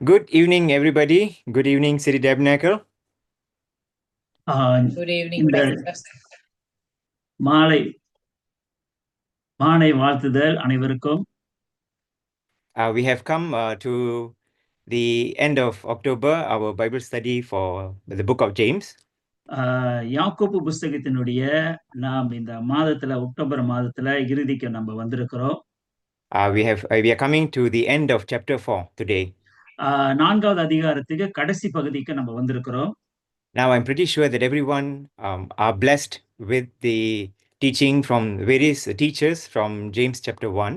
Good evening, everybody. Good evening, City Tabernacle. Good evening, இந்த brothers. மாலை வாழ்த்துதல் அனைவருக்கும். We have come to the end of October, our Bible study for the book of James. யாக்கோப்பு புஸ்தகத்தினுடைய நாம் இந்த மாதத்துல October மாதத்துல இறுதிக்கு நம்ம வந்திருக்கிறோம். We are coming to the end of chapter 4 today. 4வது அதிகாரத்துக்கு கடைசி பகுதிக்கு நம்ம வந்திருக்கிறோம். Now, I'm pretty sure that everyone are blessed with the teaching from various teachers from James chapter 1.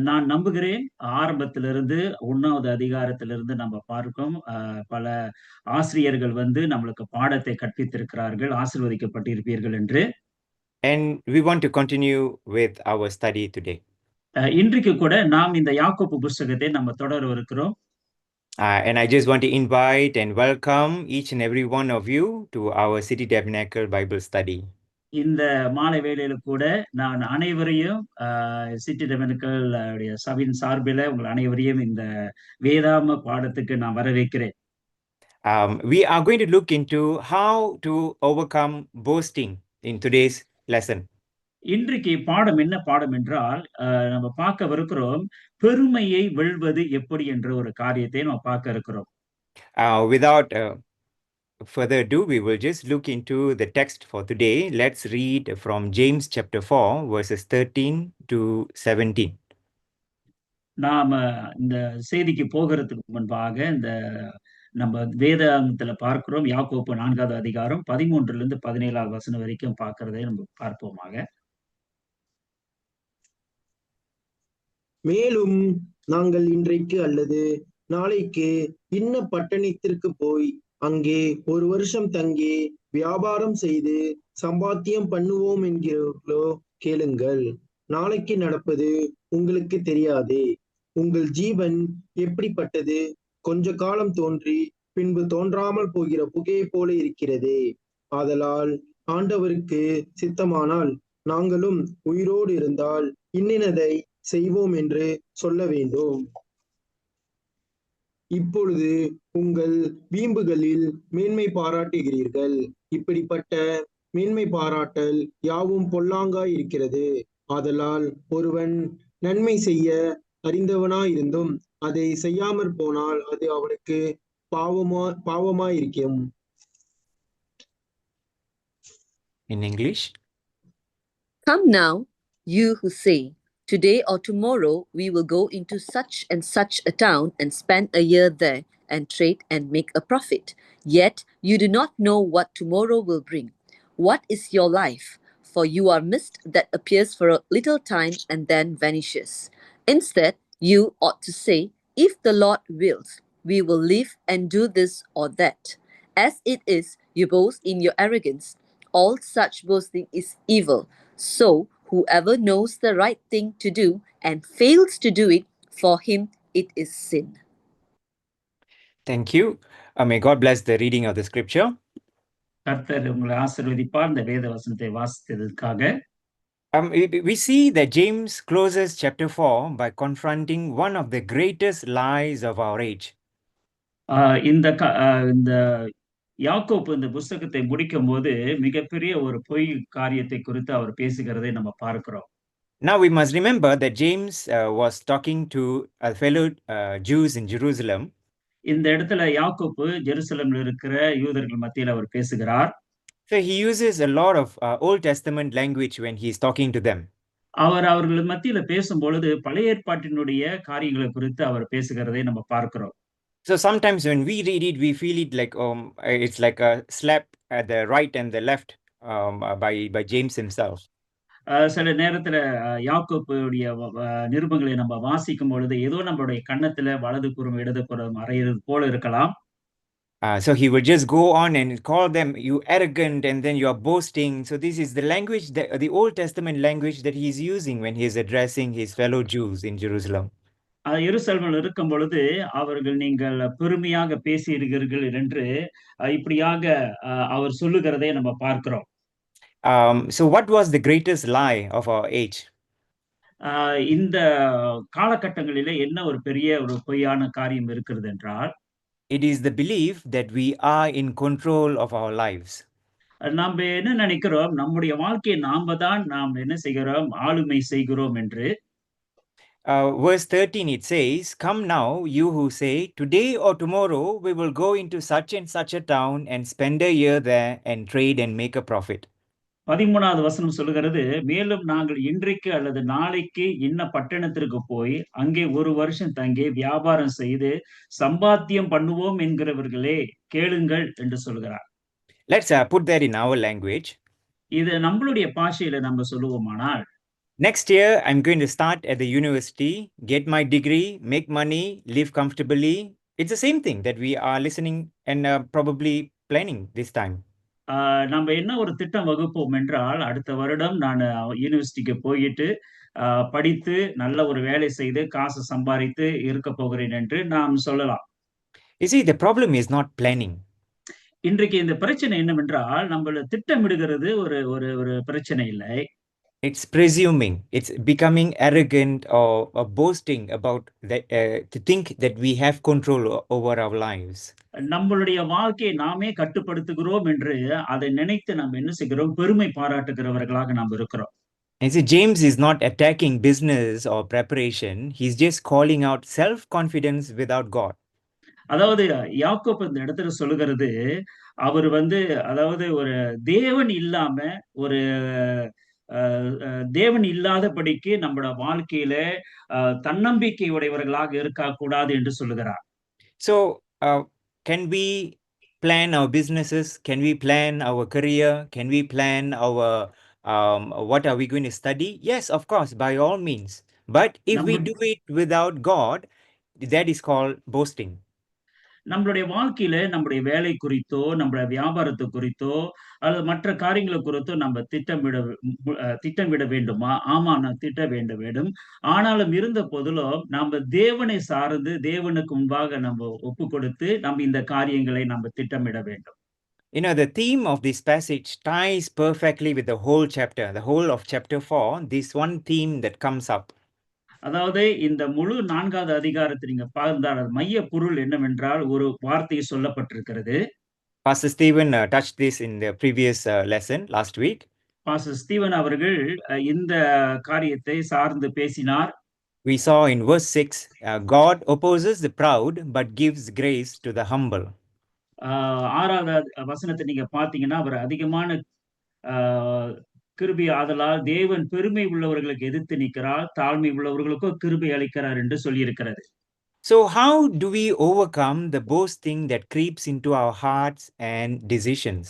நான் நம்புகிறேன் ஆரம்பத்திலிருந்து 1வது அதிகாரத்திலிருந்து நம்ம பார்க்கும் பல ஆசிரியர்கள் வந்து நம்மளுக்கு பாடத்தை கற்பித்திருக்கிறார்கள், ஆசீர்வதிக்கப்பட்டிருப்பீர்கள் என்று. And we want to continue with our study today. இன்றைக்கு கூட நாம் இந்த யாக்கோப்பு புஸ்தகத்தை நம்ம தொடரவிருக்கிறோம். And I just want to invite and welcome each and every one of you to our City Tabernacle Bible study. இந்த மாலை வேளையில கூட நான் அனைவரையும் சிட்டி டெபனிக்கல் சபையின் சார்பில் உங்கள் அனைவரையும் இந்த வேதாம பாடத்துக்கு நான் வரவேற்கிறேன். We are going to look into how to overcome boasting in today's lesson. இன்றைக்கு பாடம் என்ன பாடம் என்றால் நம்ம பார்க்கவிருக்கிறோம் பெருமையை வெல்வது எப்படி என்ற ஒரு காரியத்தை நம்ம பார்க்க இருக்கிறோம். Without further ado, we will just look into the text for today. Let's read from James chapter 4, verses 13 to 17. நாம இந்த செய்திக்கு போகிறதுக்கு முன்பாக இந்த நம்ம வேதாகமத்துல பார்க்கிறோம் யாக்கோப்பு 4வது அதிகாரம் 13 17 வசனம் வரைக்கும் பார்க்கிறதை நம்ம பார்ப்போமாக. மேலும் நாங்கள் இன்றைக்கு அல்லது நாளைக்கு இன்ன பட்டணத்திற்கு போய் அங்கே ஒரு வருஷம் தங்கி வியாபாரம் செய்து சம்பாத்தியம் பண்ணுவோம் என்கிறீர்களோ கேளுங்கள். நாளைக்கு நடப்பது உங்களுக்கு தெரியாதே. உங்கள் ஜீவன் எப்படிப்பட்டது? கொஞ்ச காலம் தோன்றி பின்பு தோன்றாமல் போகிற புகையை போல இருக்கிறதே. ஆதலால் ஆண்டவருக்கு சித்தமானால் நாங்களும் உயிரோடு இருந்தால் இன்னினதை செய்வோம் என்று சொல்ல வேண்டும். இப்பொழுது உங்கள் வீம்புகளில் மேன்மை பாராட்டுகிறீர்கள். இப்படிப்பட்ட மேன்மை பாராட்டல் யாவும் பொல்லாங்காய் இருக்கிறது. ஆதலால் ஒருவன் நன்மை செய்ய அறிந்தவனாயிருந்தும் அதை செய்யாமற் போனால் அது அவனுக்கு பாவமாயிருக்கும். In English. Come now, you who say, today or tomorrow we will go into such and such a town and spend a year there and trade and make a profit. Yet you do not know what tomorrow will bring. What is your life? For you are mist that appears for a little time and then vanishes. Instead, you ought to say, if the Lord wills, we will live and do this or that. As it is, you boast in your arrogance. All such boasting is evil. So, whoever knows the right thing to do and fails to do it, for him it is sin. Thank you. May God bless the reading of the scripture. கர்த்தர் உங்களை ஆசீர்வதிப்பார் இந்த வேத வசனத்தை வாசித்ததற்காக. We see that James closes chapter 4 by confronting one of the greatest lies of our age. இந்த யாக்கோப்பு இந்த புஸ்தகத்தை முடிக்கும் போது மிகப்பெரிய ஒரு பொய் காரியத்தை குறித்து அவர் பேசுகிறதை நம்ம பார்க்கிறோம். Now we must remember that James was talking to a fellow Jews in Jerusalem. இந்த இடத்துல யாக்கோப்பு ஜெருசலம்ல இருக்கிற யூதர்கள் மத்தியில் அவர் பேசுகிறார். So he uses a lot of Old Testament language when he is talking to them. அவர்கள் மத்தியில பேசும் பொழுது பழைய ஏற்பாட்டினுடைய காரியங்களை குறித்து அவர் பேசுகிறதை நம்ம பார்க்கிறோம். So sometimes when we read it, we feel it like it's like a slap at the right and the left by James himself. சில நேரத்துல யாக்கோப்புடைய நிருபங்களை நம்ம வாசிக்கும் பொழுது ஏதோ நம்மளுடைய கன்னத்துல வலது புறம் இடது புறம் அறையிறது போல இருக்கலாம். So he will just go on and call them you arrogant and then you are boasting. So this is the language, the Old Testament language that he is using when he is addressing his fellow Jews in Jerusalem. எருசலேமில் இருக்கும் பொழுது அவர்கள் நீங்கள் பெருமையாக பேசியிருக்கிறீர்கள் என்று இப்படியாக அவர் சொல்லுகிறதை நம்ம பார்க்கிறோம். So what was the greatest lie of our age? இந்த காலகட்டங்களிலே என்ன ஒரு பெரிய ஒரு பொய்யான காரியம் இருக்கிறது என்றால், it is the belief that we are in control of our lives. நாம என்ன நினைக்கிறோம், நம்முடைய வாழ்க்கையை நாம் என்ன செய்கிறோம், ஆளுமை செய்கிறோம் என்று. Verse 13 it says, "Come now, you who say, today or tomorrow we will go into such and such a town and spend a year there and trade and make a profit." 13வது வசனம் சொல்லுகிறது, மேலும் நாங்கள் இன்றைக்கு அல்லது நாளைக்கு இன்ன பட்டணத்திற்கு போய் அங்கே ஒரு வருஷம் தங்கி வியாபாரம் செய்து சம்பாத்தியம் பண்ணுவோம் என்கிறவர்களே கேளுங்கள் என்று சொல்கிறார். Let's put that in our language. இது நம்மளுடைய பாஷையில நம்ம சொல்லுவோமானால், Next year, I'm going to start at the university, get my degree, make money, live comfortably. It's the same thing that we are listening and probably planning this time. நம்ம என்ன ஒரு திட்டம் வகுப்போம் என்றால், அடுத்த வருடம் நான் யூனிவர்சிட்டிக்கு போயிட்டு படித்து நல்ல ஒரு வேலை செய்து காசு சம்பாதித்து இருக்க போகிறேன் என்று நாம் சொல்லலாம். You see, the problem is not planning. இன்றைக்கு இந்த பிரச்சனை என்னவென்றால், நம்மள திட்டமிடுகிறது ஒரு ஒரு ஒரு பிரச்சனை இல்லை. It's presuming, it's becoming arrogant or boasting about that, to think that we have control over our lives. நம்மளுடைய வாழ்க்கையை நாமே கட்டுப்படுத்துகிறோம் என்று அதை நினைத்து நாம் என்ன செய்கிறோம், பெருமை பாராட்டுகிறவர்களாக நாம் இருக்கிறோம். And see, James is not attacking business or preparation. He's just calling out self-confidence without God. அதாவது யாக்கோபு இந்த இடத்துல சொல்லுகிறது, அவர் அதாவது ஒரு தேவன் இல்லாம ஒரு தேவன் இல்லாதபடிக்கு நம்மளோட வாழ்க்கையில தன்னம்பிக்கை உடையவர்களாக இருக்கக்கூடாது என்று சொல்லுகிறார். So, can we plan our businesses? Can we plan our career? Can we plan our what are we going to study? Yes, of course, by all means. But if we do it without God, that is called boasting. நம்மளுடைய வாழ்க்கையில நம்முடைய வேலை குறித்தோ, நம்முடைய வியாபாரத்தை குறித்தோ, அல்லது மற்ற காரியங்களை குறித்தோ நம்ம திட்டமிட வேண்டுமா? ஆமா, நான் திட்ட வேண்டும். ஆனாலும் இருந்த போதிலும் நாம தேவனை சார்ந்து தேவனுக்கு முன்பாக நம்ம ஒப்பு கொடுத்து நம்ம இந்த காரியங்களை நம்ம திட்டமிட வேண்டும். You know, the theme of this passage ties perfectly with the whole chapter, the whole of chapter 4, this one theme that comes up. அதாவது இந்த முழு 4வது அதிகாரத்தை நீங்க பார்த்தால் மைய பொருள் என்னவென்றால் ஒரு வார்த்தை சொல்லப்பட்டிருக்கிறது. Pastor Stephen touched this in the previous lesson last week. Pastor Steven அவர்கள் இந்த காரியத்தை சார்ந்து பேசினார். We saw in verse 6, God opposes the proud but gives grace to the humble. 6வது வசனத்தை நீங்க பார்த்தீங்கன்னா, அவர் அதிகமான கிருபை ஆதலால் தேவன் பெருமை உள்ளவர்களுக்கு எதிர்த்து நிற்கிறார், தாழ்மை உள்ளவர்களுக்கோ கிருபை அளிக்கிறார் என்று சொல்லியிருக்கிறது. So how do we overcome the boasting that creeps into our hearts and decisions?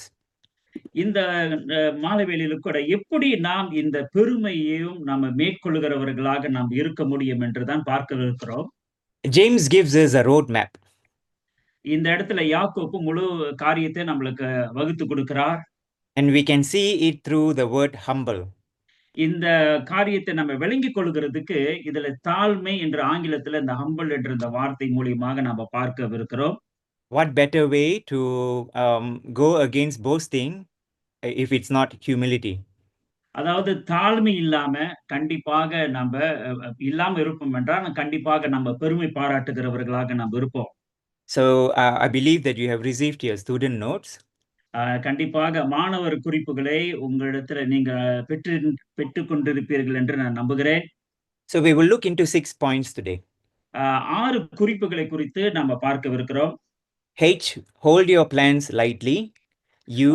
இந்த மாலை வேளையில கூட எப்படி நாம் இந்த பெருமையையும் நாம மேற்கொள்கிறவர்களாக நாம் இருக்க முடியும் என்று தான் பார்க்க இருக்கிறோம். James gives us a roadmap. இந்த இடத்துல யாக்கோபு முழு காரியத்தை நம்மளுக்கு வகுத்து கொடுக்கிறார். And we can see it through the word humble. இந்த காரியத்தை நம்ம விளங்கிக் கொள்கிறதுக்கு இதுல தாழ்மை என்ற ஆங்கிலத்துல இந்த ஹம்பிள் என்ற இந்த வார்த்தை மூலியமாக நம்ம பார்க்கவிருக்கிறோம். What better way to go against boasting if it's not humility? அதாவது தாழ்மை இல்லாம கண்டிப்பாக நம்ம இல்லாம இருப்போம் என்றால் கண்டிப்பாக நம்ம பெருமை பாராட்டுகிறவர்களாக நாம் இருப்போம். So I believe that you have received your student notes. கண்டிப்பாக மாணவர் குறிப்புகளை உங்களிடத்துல நீங்க பெற்றுக் கொண்டிருப்பீர்கள் என்று நான் நம்புகிறேன். So we will look into 6 points today. 6 குறிப்புகளை குறித்து நம்ம பார்க்கவிருக்கிறோம். H, hold your plans lightly. You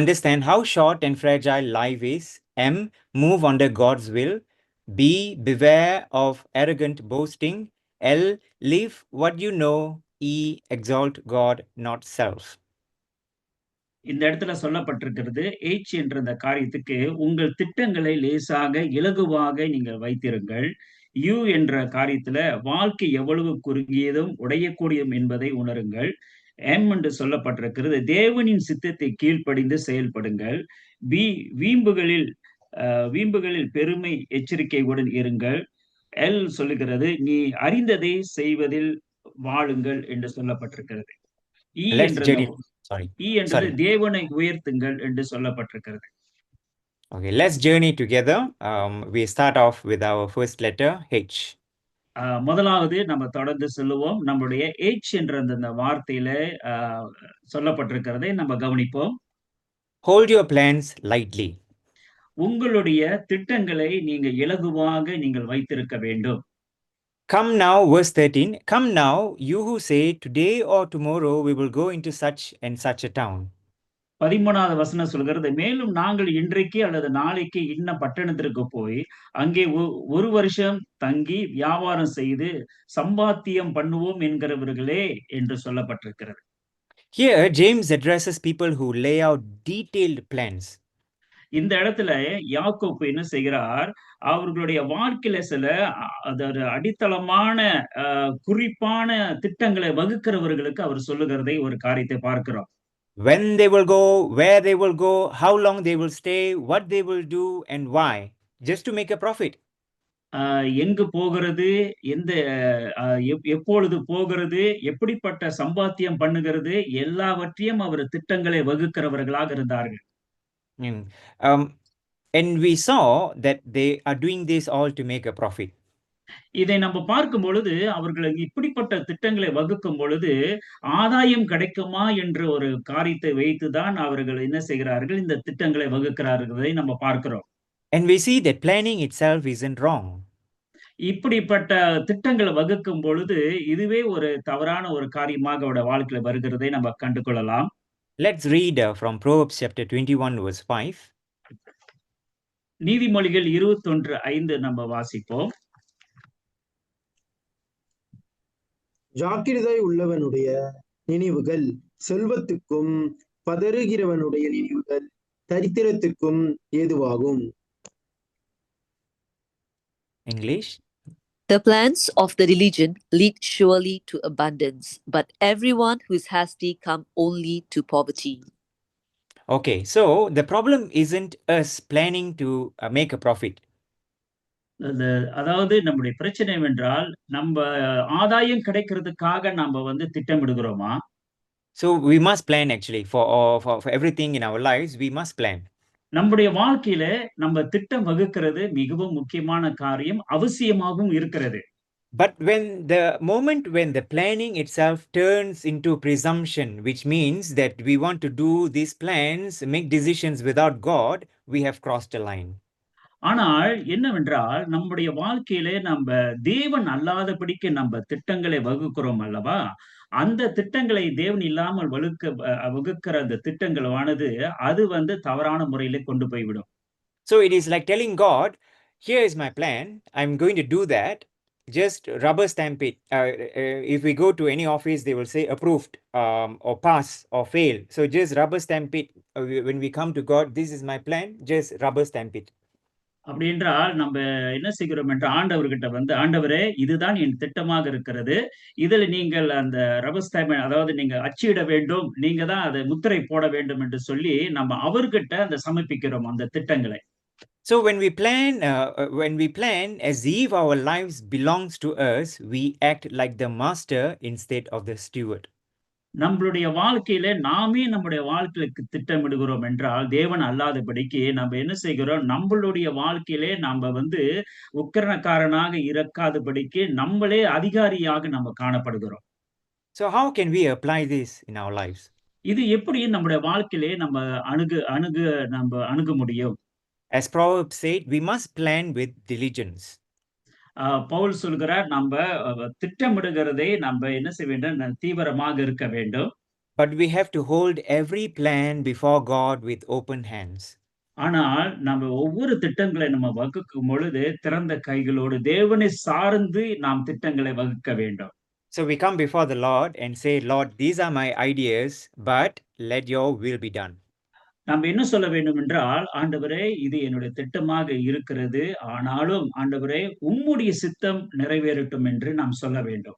understand how short and fragile life is. M, move under God's will. B, beware of arrogant boasting. L, live what you know. E, exalt God, not self. இந்த இடத்துல சொல்லப்பட்டிருக்கிறது H என்ற இந்த காரியத்துக்கு உங்கள் திட்டங்களை லேசாக இலகுவாக நீங்கள் வைத்திருங்கள். U என்ற காரியத்துல வாழ்க்கை எவ்வளவு குறுகியதும் உடையக்கூடியதும் என்பதை உணருங்கள். M என்று சொல்லப்பட்டிருக்கிறது தேவனின் சித்தத்தை கீழ்ப்படிந்து செயல்படுங்கள். B, வீம்புகளில் பெருமை எச்சரிக்கையுடன் இருங்கள். L சொல்லுகிறது நீ அறிந்ததை செய்வதில் வாழுங்கள் என்று சொல்லப்பட்டிருக்கிறது. E என்றது தேவனை உயர்த்துங்கள் என்று சொல்லப்பட்டிருக்கிறது. Okay, let's journey together. We start off with our first letter, H. முதலாவது நம்ம தொடர்ந்து சொல்லுவோம். நம்முடைய H என்ற அந்த வார்த்தையில சொல்லப்பட்டிருக்கிறதை நம்ம கவனிப்போம். Hold your plans lightly. உங்களுடைய திட்டங்களை நீங்க இலகுவாக நீங்கள் வைத்திருக்க வேண்டும். Come now, verse 13. Come now, you who say, today or tomorrow we will go into such and such a town. 13வது வசனம் சொல்கிறது, மேலும் நாங்கள் இன்றைக்கு அல்லது நாளைக்கு இன்ன பட்டணத்திற்கு போய் அங்கே ஒரு வருஷம் தங்கி வியாபாரம் செய்து சம்பாத்தியம் பண்ணுவோம் என்கிறவர்களே என்று சொல்லப்பட்டிருக்கிறது. Here, James addresses people who lay out detailed plans. இந்த இடத்துல யாக்கோப்பு என்ன செய்கிறார், அவர்களுடைய வாழ்க்கையில சில அதாவது அடித்தளமான குறிப்பான திட்டங்களை வகுக்கிறவர்களுக்கு அவர் சொல்லுகிறதை ஒரு காரியத்தை பார்க்கிறோம். When they will go, where they will go, how long they will stay, what they will do and why, just to make a profit. எங்கு போகிறது, எந்த எப்பொழுது போகிறது, எப்படிப்பட்ட சம்பாத்தியம் பண்ணுகிறது, எல்லாவற்றையும் அவர் திட்டங்களை வகுக்கிறவர்களாக இருந்தார்கள். And we saw that they are doing this all to make a profit. இதை நம்ம பார்க்கும் பொழுது அவர்கள் இப்படிப்பட்ட திட்டங்களை வகுக்கும் பொழுது ஆதாயம் கிடைக்குமா என்ற ஒரு காரியத்தை வைத்துதான் அவர்கள் என்ன செய்கிறார்கள், இந்த திட்டங்களை வகுக்கிறார்களதை நம்ம பார்க்கிறோம். And we see that planning itself isn't wrong. இப்படிப்பட்ட திட்டங்களை வகுக்கும் பொழுது இதுவே ஒரு தவறான ஒரு காரியமாக அவருடைய வாழ்க்கையில வருகிறதை நம்ம கண்டு கொள்ளலாம். Let's read from Proverbs chapter 21 verse 5. நீதிமொழிகள் 21:5 நம்ம வாசிப்போம். ஜாக்கிரதை உள்ளவனுடைய நினைவுகள் செல்வத்துக்கும் பதறுகிறவனுடைய நினைவுகள் தரித்திரத்துக்கும் ஏதுவாகும். English. The plans of the diligent lead surely to abundance, but everyone who is hasty come only to poverty. Okay, so the problem isn't us planning to make a profit. அதாவது நம்முடைய பிரச்சனை என்றால் நம்ம ஆதாயம் கிடைக்கிறதுக்காக நம்ம வந்து திட்டமிடுகிறோமா? So we must plan actually for everything in our lives. We must plan. நம்முடைய வாழ்க்கையில நம்ம திட்டம் வகுக்கிறது மிகவும் முக்கியமான காரியம், அவசியமாகவும் இருக்கிறது. But when the planning itself turns into presumption, which means that we want to do these plans, make decisions without God, we have crossed a line. ஆனால் என்னவென்றால் நம்முடைய வாழ்க்கையிலே நம்ம தேவன் அல்லாதபடிக்கு நம்ம திட்டங்களை வகுக்கிறோம் அல்லவா, அந்த திட்டங்களை தேவன் இல்லாமல் வகுக்கிற அந்த திட்டங்களானது அது வந்து தவறான முறையில கொண்டு போய்விடும். So it is like telling God, here is my plan, I'm going to do that, just rubber stamp it. If we go to any office, they will say approved, or pass or fail. So just rubber stamp it. When we come to God, this is my plan, just rubber stamp it. அப்படி என்றால் நம்ம என்ன செய்கிறோம் என்ற ஆண்டவர்கிட்ட வந்து, ஆண்டவரே இதுதான் என் திட்டமாக இருக்கிறது, இதில் நீங்கள் அந்த ரப்பர் ஸ்டாம்ப் அதாவது நீங்க அச்சிட வேண்டும், நீங்க தான் அதை முத்திரை போட வேண்டும் என்று சொல்லி நம்ம அவர்கிட்ட அந்த சமர்ப்பிக்கிறோம் அந்த திட்டங்களை. So when we plan as if our lives belongs to us, we act like the master instead of the steward. நம்மளுடைய வாழ்க்கையில நாமே நம்முடைய வாழ்க்கைக்கு திட்டமிடுகிறோம் என்றால் தேவன் அல்லாதபடிக்கு நம்ம என்ன செய்கிறோம், நம்மளுடைய வாழ்க்கையிலே நம்ம வந்து உக்கிரனக்காரனாக இருக்காதபடிக்கு நம்மளே அதிகாரியாக நம்ம காணப்படுகிறோம். So how can we apply this in our lives? இது எப்படி நம்முடைய வாழ்க்கையிலே நம்ம அணுக முடியும்? As Proverbs said, we must plan with diligence. Pavul சொல்கிறார், நம்ம திட்டமிடுகிறதை நம்ம என்ன செய்ய வேண்டும், தீவிரமாக இருக்க வேண்டும். But we have to hold every plan before God with open hands. ஆனால் நம்ம ஒவ்வொரு திட்டங்களை நம்ம வகுக்கும் பொழுது திறந்த கைகளோடு தேவனை சார்ந்து நாம் திட்டங்களை வகுக்க வேண்டும். So we come before the Lord and say, Lord, these are my ideas, but let your will be done. நாம் என்ன சொல்ல வேண்டும் என்றால், ஆண்டவரே இது என்னுடைய திட்டமாக இருக்கிறது, ஆனாலும் ஆண்டவரே உம்முடைய சித்தம் நிறைவேறட்டும் என்று நாம் சொல்ல வேண்டும்.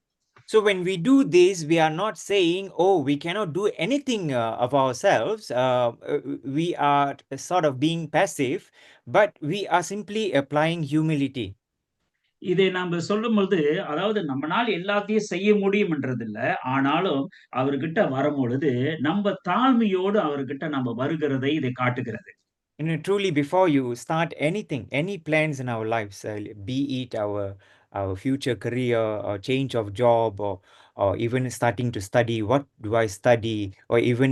So when we do this, we are not saying, oh, we cannot do anything of ourselves. We are sort of being passive, but we are simply applying humility. இதை நாம சொல்லும் பொழுது, அதாவது நம்மளால் எல்லாத்தையும் செய்ய முடியும் என்றது இல்ல, ஆனாலும் அவர்கிட்ட வரும் பொழுது நம்ம தாழ்மையோடு அவர்கிட்ட நம்ம வருகிறதை இதை காட்டுகிறது. truly, before you start anything, any plans in our lives, be it our future career or change of job, or even starting to study, what do I study, or even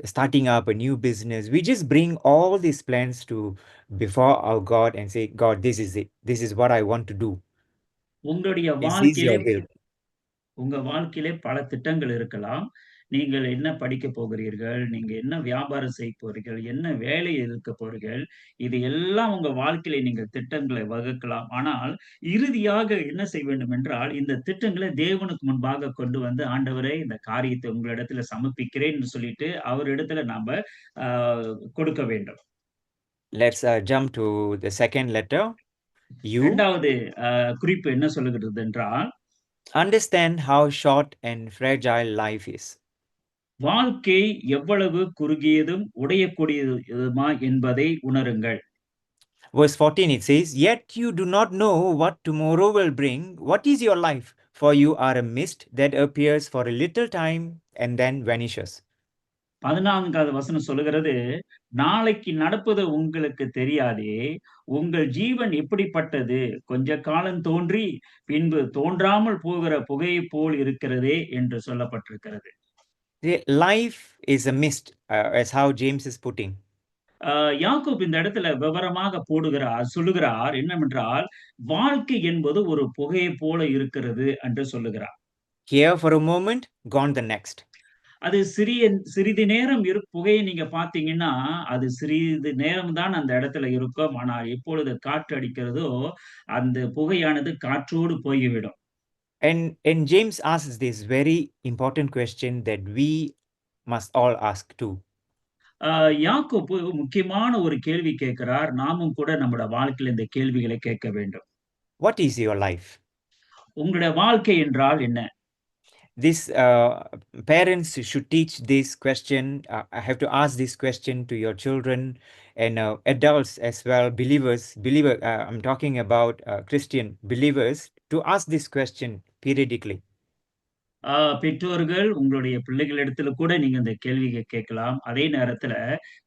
starting up a new business, we just bring all these plans to before our God and say, God, this is it. This is what I want to do. உங்களுடைய Is this வாழ்க்கையிலே your will? உங்க வாழ்க்கையிலே பல திட்டங்கள் இருக்கலாம். நீங்கள் என்ன படிக்கப் போகிறீர்கள்? நீங்க என்ன வியாபாரம் செய்ய போறீர்கள்? என்ன வேலை இருக்கப் போறீர்கள்? இது எல்லாம் உங்க வாழ்க்கையிலே நீங்கள் திட்டங்களை வகுக்கலாம். ஆனால் இறுதியாக என்ன செய்ய வேண்டும் என்றால், இந்த திட்டங்களை தேவனுக்கு முன்பாக கொண்டு வந்து, ஆண்டவரே இந்த காரியத்தை உங்களிடத்துல சமர்ப்பிக்கிறேன்னு சொல்லிட்டு, அவரிடத்துல நாம அ கொடுக்க வேண்டும். Let's jump to the second letter, U. 2வது குறிப்பு என்ன சொல்லுகிறது என்றால், Understand how short and fragile life is. வாழ்க்கை எவ்வளவு குறுகியதும் உடையக்கூடியதுமா என்பதை உணருங்கள். Verse 14 it says, Yet you do not know what tomorrow will bring. What is your life? For you are a mist that appears for a little time and then vanishes. 14வது வசனம் சொல்லுகிறது, நாளைக்கு நடப்பது உங்களுக்கு தெரியாதே, உங்கள் ஜீவன் எப்படிப்பட்டது? கொஞ்ச காலம் தோன்றி, பின்பு தோன்றாமல் போகிற புகையைப் போல் இருக்கிறதே என்று சொல்லப்பட்டிருக்கிறது. The life is a mist, as how James is putting. Yakob இந்த இடத்துல விவரமாக சொல்லுகிறார் என்னவென்றால், வாழ்க்கை என்பது ஒரு புகையைப் போல இருக்கிறது என்று சொல்லுகிறார். Here for a moment, gone the next. அது சிறிது நேரம் புகையை நீங்க பார்த்தீங்கன்னா, அது சிறிது நேரம் தான் அந்த இடத்துல இருக்கும். ஆனால் எப்பொழுது காற்று அடிக்கிறதோ, அந்த புகையானது காற்றோடு போய்விடும். And James asks this very important question that we must all ask too. யாக்கோப்பு முக்கியமான ஒரு கேள்வி கேட்கிறார். நாமும் கூட நம்முடைய வாழ்க்கையில இந்த கேள்விகளை கேட்க வேண்டும். What is your life? உங்களுடைய வாழ்க்கை என்றால் என்ன? This parents should teach this question. I have to ask this question to your children and adults as well, believers. I'm talking about Christian believers to ask this question periodically. பெற்றோர்கள் உங்களுடைய பிள்ளைகளிடத்துல கூட நீங்க இந்த கேள்வியை கேட்கலாம். அதே நேரத்துல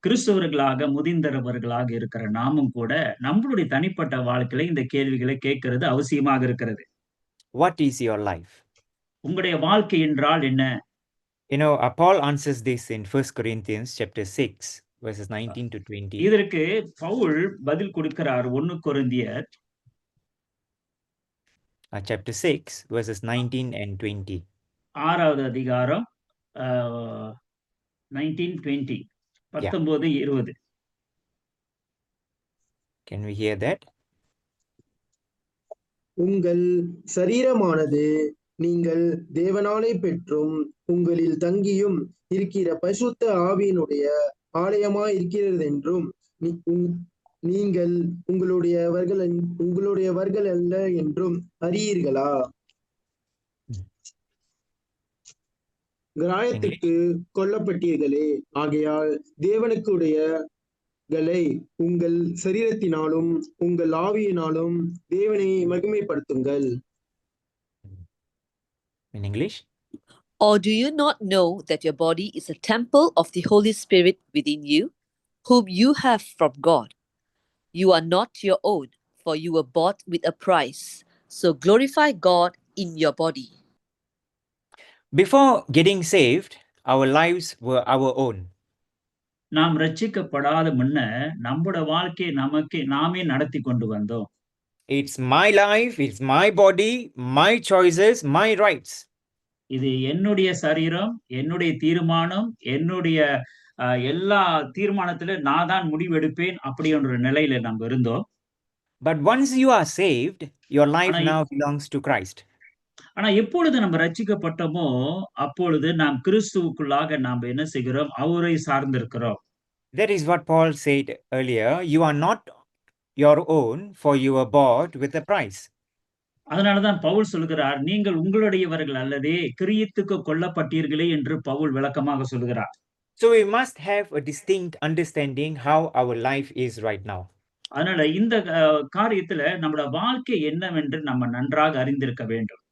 கிறிஸ்தவர்களாக முதிர்ந்தவர்களாக இருக்கிற நாமும் கூட நம்மளுடைய தனிப்பட்ட வாழ்க்கையில இந்த கேள்விகளை கேட்கிறது அவசியமாக இருக்கிறது. What is your life? உங்களுடைய வாழ்க்கை என்றால் என்ன? You know, Paul answers this in 1 Corinthians chapter 6, verses 19 to 20. இதற்கு பவுல் பதில் கொடுக்கிறார். 1 கொரிந்தியர் Chapter 6, verses 19 and 20. 6வது அதிகாரம் 19-20 19-20. Can we hear that? உங்கள் சரீரமானது நீங்கள் தேவனாலே பெற்றும் உங்களில் தங்கியும் இருக்கிற பரிசுத்த ஆவியினுடைய ஆலயமாய் இருக்கிறதென்றும் நீங்கள் உங்களுடையவர்கள் அல்ல என்றும் அறியீர்களா? கிராயத்துக்கு கொல்லப்பட்டீர்களே, ஆகையால் தேவனுக்குடையகளை உங்கள் சரீரத்தினாலும் உங்கள் ஆவியினாலும் தேவனை மகிமைப்படுத்துங்கள். In English? Or do you not know that your body is a temple of the Holy Spirit within you, whom you have from God? You are not your own, for you were bought with a price. So glorify God in your body. Before getting saved, our lives were our own. நாம் ரட்சிக்கப்படாத முன்ன நம்முடைய வாழ்க்கையை நாமே நடத்தி கொண்டு வந்தோம். It's my life, it's my body, my choices, my rights. இது என்னுடைய சரீரம், என்னுடைய தீர்மானம், என்னுடைய எல்லா தீர்மானத்துல நான் தான் முடிவெடுப்பேன் அப்படின்ற நிலையில நம்ம இருந்தோம். But once you are saved, your life now belongs to Christ. ஆனா எப்பொழுது நம்ம ரட்சிக்கப்பட்டோமோ அப்பொழுது நாம் கிறிஸ்துவுக்குள்ளாக நாம் என்ன செய்கிறோம்? அவரை சார்ந்திருக்கிறோம். That is what Paul said earlier. You are not your own, for you were bought with a price. அதனாலதான் பவுல் சொல்கிறார், நீங்கள் உங்களுடையவர்கள் அல்லவே, கிரயத்துக்கு கொல்லப்பட்டீர்களே என்று பவுல் விளக்கமாக சொல்கிறார். So we must have a distinct understanding how our life is right now. அதனால இந்த காரியத்துல நம்முடைய வாழ்க்கை என்னவென்று நம்ம நன்றாக அறிந்திருக்க வேண்டும்.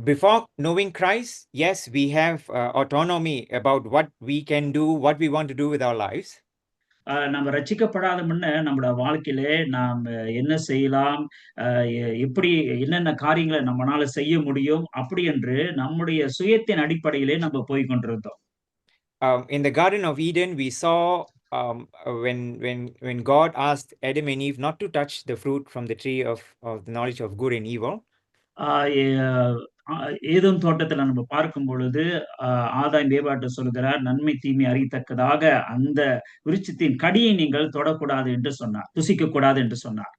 Before knowing Christ, yes, we have autonomy about what we can do, what we want to do with our lives. நம்ம ரட்சிக்கப்படாத முன்ன நம்மளோட வாழ்க்கையிலே நாம் என்ன செய்யலாம், எப்படி என்னென்ன காரியங்களை நம்மளால செய்ய முடியும் அப்படி என்று நம்முடைய சுயத்தின் அடிப்படையிலே நம்ம போய் கொண்டிருந்தோம். In the Garden of Eden, we saw when God asked Adam and Eve not to touch the fruit from the tree of the knowledge of good and evil. Ah A- Eden தோட்டத்துல நம்ம பார்க்கும் பொழுது ஆதாம் ஏவாள்கிட்ட சொல்லுகிறார், நன்மை தீமை அறியத்தக்கதாக அந்த விருட்சத்தின் கனியை நீங்கள் தொடக்கூடாது என்று சொன்னார், புசிக்க கூடாது என்று சொன்னார்.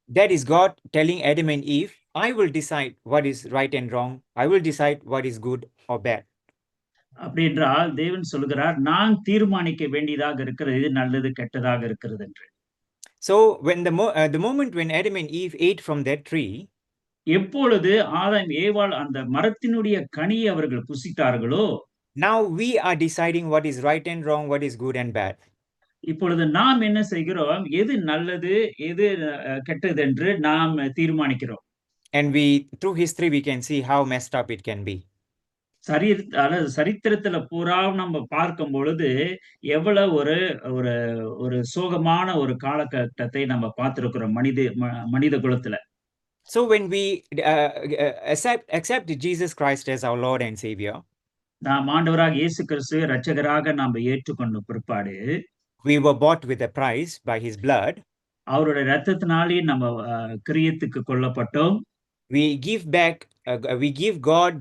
That is God telling Adam and Eve, I will decide what is right and wrong. I will decide what is good or bad. அப்படி என்றால் தேவன் சொல்லுகிறார், நான் தீர்மானிக்க வேண்டியதாக இருக்கிறது இது நல்லது கெட்டதாக இருக்கிறது என்று. So when the moment when Adam and Eve ate from that tree, எப்பொழுது ஆதாம் ஏவாள் அந்த மரத்தினுடைய கனியை அவர்கள் புசித்தார்களோ, now we are deciding what is right and wrong, what is good and bad. இப்பொழுது நாம் என்ன செய்கிறோம், எது நல்லது எது கெட்டது என்று நாம் தீர்மானிக்கிறோம். And we, through history, we can see how messed up it can be. சரித்திரத்துல பூரா நம்ம பார்க்கும் பொழுது எவ்வளவு ஒரு ஒரு ஒரு சோகமான ஒரு காலகட்டத்தை நம்ம பார்த்திருக்கிறோம் மனித குலத்துல. So when we accept Jesus Christ as our Lord and Savior, நாம் ஆண்டவராக இயேசு கிறிஸ்து இரட்சகராக நாம் ஏற்றுக்கொண்ட பிற்பாடு, we were bought with a price by His blood. அவருடைய இரத்தத்தினாலே நம்ம கிரியத்துக்கு கொல்லப்பட்டோம். We give God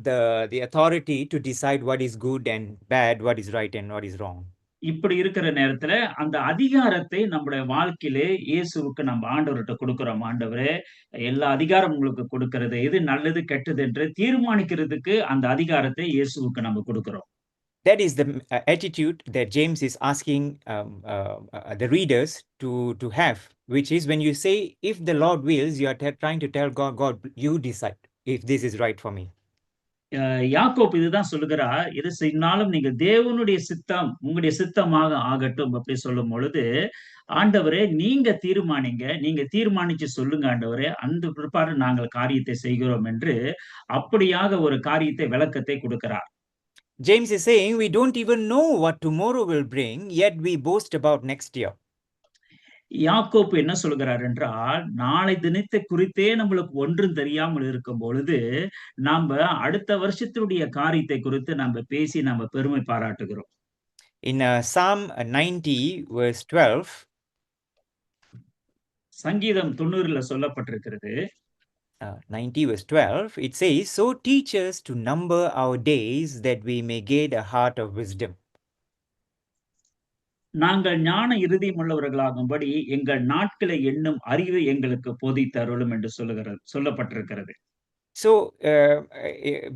the authority to decide what is good and bad, what is right and what is wrong. இப்படி இருக்கிற நேரத்துல அந்த அதிகாரத்தை நம்முடைய வாழ்க்கையிலே இயேசுவுக்கு நம்ம ஆண்டவர்கிட்ட கொடுக்கிறோம். ஆண்டவரே, எல்லா அதிகாரம் உங்களுக்கு கொடுக்கிறது, எது நல்லது கெட்டது என்று தீர்மானிக்கிறதுக்கு அந்த அதிகாரத்தை இயேசுவுக்கு நம்ம கொடுக்கிறோம். That is the attitude that James is asking the readers to have, which is when you say, if the Lord wills, you are trying to tell God, you decide if this is right for me. யாக்கோப்பு இதுதான் சொல்லுகிறார், எது செய்தாலும் நீங்க தேவனுடைய சித்தம் உங்களுடைய சித்தமாக ஆகட்டும் அப்படி சொல்லும் பொழுது, ஆண்டவரே நீங்க தீர்மானிங்க, நீங்க தீர்மானிச்சு சொல்லுங்க ஆண்டவரே, அந்த பிற்பாடு நாங்கள் காரியத்தை செய்கிறோம் என்று அப்படியாக ஒரு காரியத்தை விளக்கத்தை கொடுக்கிறார். James is saying we don't even know what tomorrow will bring, yet we boast about next year. யாக்கோப்பு என்ன சொல்கிறார் என்றால், நாளை தினத்தை குறித்தே நம்மளுக்கு ஒன்றும் தெரியாமல் இருக்கும் பொழுது நாம அடுத்த வருஷத்தினுடைய காரியத்தை குறித்து நம்ம பேசி நம்ம பெருமை பாராட்டுகிறோம். In Psalm 90 verse 12, சங்கீதம் 90ல சொல்லப்பட்டிருக்கிறது, 90 verse 12, it says, so teach us to number our days that we may gain a heart of wisdom. நாங்கள் ஞான இருதயம் உள்ளவர்களாகும்படி எங்கள் நாட்களை எண்ணும் அறிவை எங்களுக்கு போதித்தருளும் என்று சொல்லப்பட்டிருக்கிறது. So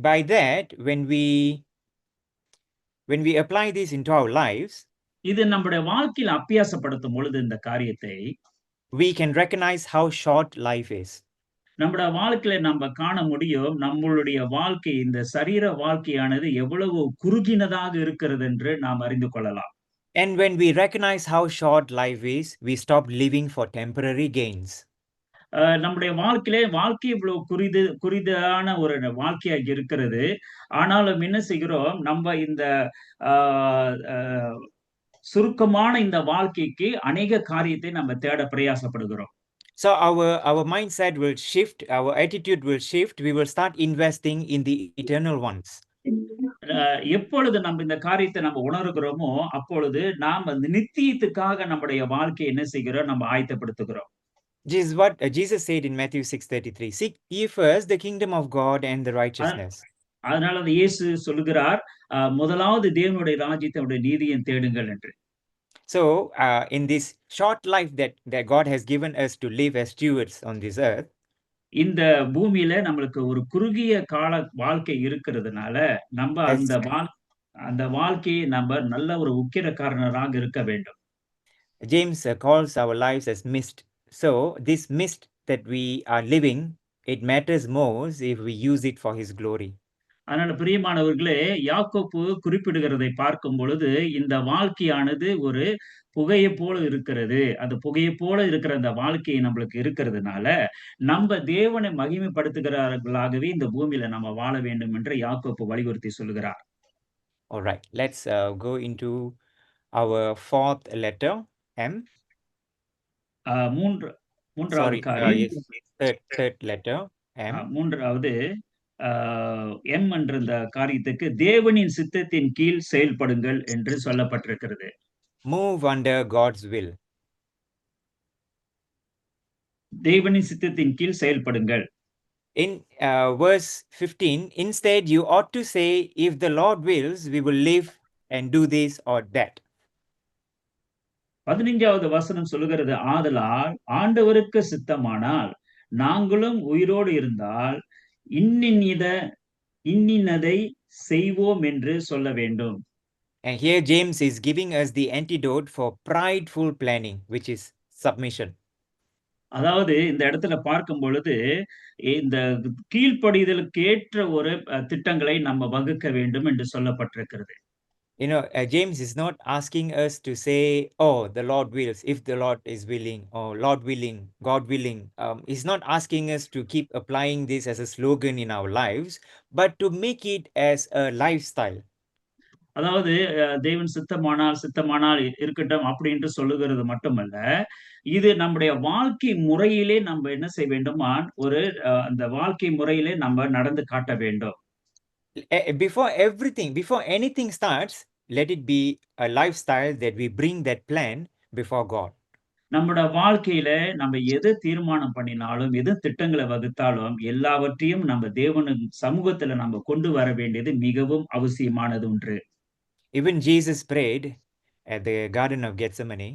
by that, when we apply this into our lives, இது நம்முடைய வாழ்க்கையில் அபியாசப்படுத்தும் பொழுது இந்த காரியத்தை we can recognize how short life is. நம்முடைய வாழ்க்கையில நம்ம காண முடியும், நம்மளுடைய வாழ்க்கை இந்த சரீர வாழ்க்கையானது எவ்வளவு குறுகினதாக இருக்கிறது என்று நாம் அறிந்து கொள்ளலாம். And when we recognize how short life is, we stop living for temporary gains. நம்முடைய வாழ்க்கை இவ்வளவு குறிதான ஒரு வாழ்க்கையாக இருக்கிறது. ஆனாலும் என்ன செய்கிறோம், நம்ம இந்த சுருக்கமான இந்த வாழ்க்கைக்கு அநேக காரியத்தை நம்ம தேட பிரயாசப்படுகிறோம். So our mindset will shift, our attitude will shift, we will start investing in the eternal ones. எப்பொழுது நம்ம இந்த காரியத்தை நம்ம உணர்கிறோமோ அப்பொழுது நாம் அந்த நித்தியத்துக்காக நம்முடைய வாழ்க்கையை என்ன செய்கிறோம், நம்ம ஆயத்தப்படுத்துகிறோம். This is what Jesus said in Matthew 6:33. Seek ye first the kingdom of God and the righteousness. அதனால இயேசு சொல்லுகிறார், முதலாவது தேவனுடைய ராஜ்யத்தை நீதியை தேடுங்கள் என்று. So in this short life that God has given us to live as stewards on this earth, இந்த பூமியில நம்மளுக்கு ஒரு குறுகிய கால வாழ்க்கை இருக்கிறதுனால நம்ம அந்த வாழ்க்கையை நம்ம நல்ல ஒரு உக்கிரக்காரனராக இருக்க வேண்டும். James calls our lives as mist. So this mist that we are living, it matters most if we use it for His glory. அதனால பிரியமானவர்களே, யாக்கோப்பு குறிப்பிடுகிறதை பார்க்கும் பொழுது இந்த வாழ்க்கையானது ஒரு புகையை போல இருக்கிறது. அது புகையை போல இருக்கிற அந்த வாழ்க்கை நம்மளுக்கு இருக்கிறதுனால நம்ம தேவனை மகிமைப்படுத்துகிறார்களாகவே இந்த பூமியில நம்ம வாழ வேண்டும் என்று யாக்கோப்பு வலியுறுத்தி சொல்லுகிறார். All right, let's go into our fourth letter. M. மூன்றாவது Sorry, காரியம் yes, third letter, M. மூன்றாவது எம் என்ற இந்த காரியத்துக்கு தேவனின் சித்தத்தின் கீழ் செயல்படுங்கள் என்று சொல்லப்பட்டிருக்கிறது. Move under God's will. தேவனின் சித்தத்தின் கீழ் செயல்படுங்கள். In verse 15, instead you ought to say, if the Lord wills, we will live and do this or that. 15வது வசனம் சொல்லுகிறது, ஆதலால் ஆண்டவருக்கு சித்தமானால் நாங்களும் உயிரோடு இருந்தால் இன்னினதை செய்வோம் என்று சொல்ல வேண்டும். And here James is giving us the antidote for prideful planning, which is submission. அதாவது இந்த இடத்துல பார்க்கும் பொழுது இந்த கீழ்ப்படிதலுக்கு ஏற்ற ஒரு திட்டங்களை நம்ம வகுக்க வேண்டும் என்று சொல்லப்பட்டிருக்கிறது. You know, James is not asking us to say, oh, the Lord wills, if the Lord is willing, or Lord willing, God willing. He's not asking us to keep applying this as a slogan in our lives, but to make it as a lifestyle. அதாவது தேவன் சித்தமானால் இருக்கட்டும் அப்படின்ட்டு சொல்லுகிறது மட்டுமல்ல, இது நம்முடைய வாழ்க்கை முறையிலே நம்ம என்ன செய்ய வேண்டுமா, ஒரு அந்த வாழ்க்கை முறையிலே நம்ம நடந்து காட்ட வேண்டும். Before anything starts, let it be a lifestyle that we bring that plan before God. நம்மளோட வாழ்க்கையில நம்ம எது தீர்மானம் பண்ணினாலும், எது திட்டங்களை வகுத்தாலும், எல்லாவற்றையும் நம்ம தேவனின் சமூகத்துல நம்ம கொண்டு வர வேண்டியது மிகவும் அவசியமானது ஒன்று. Even Jesus prayed at the Garden of Gethsemane.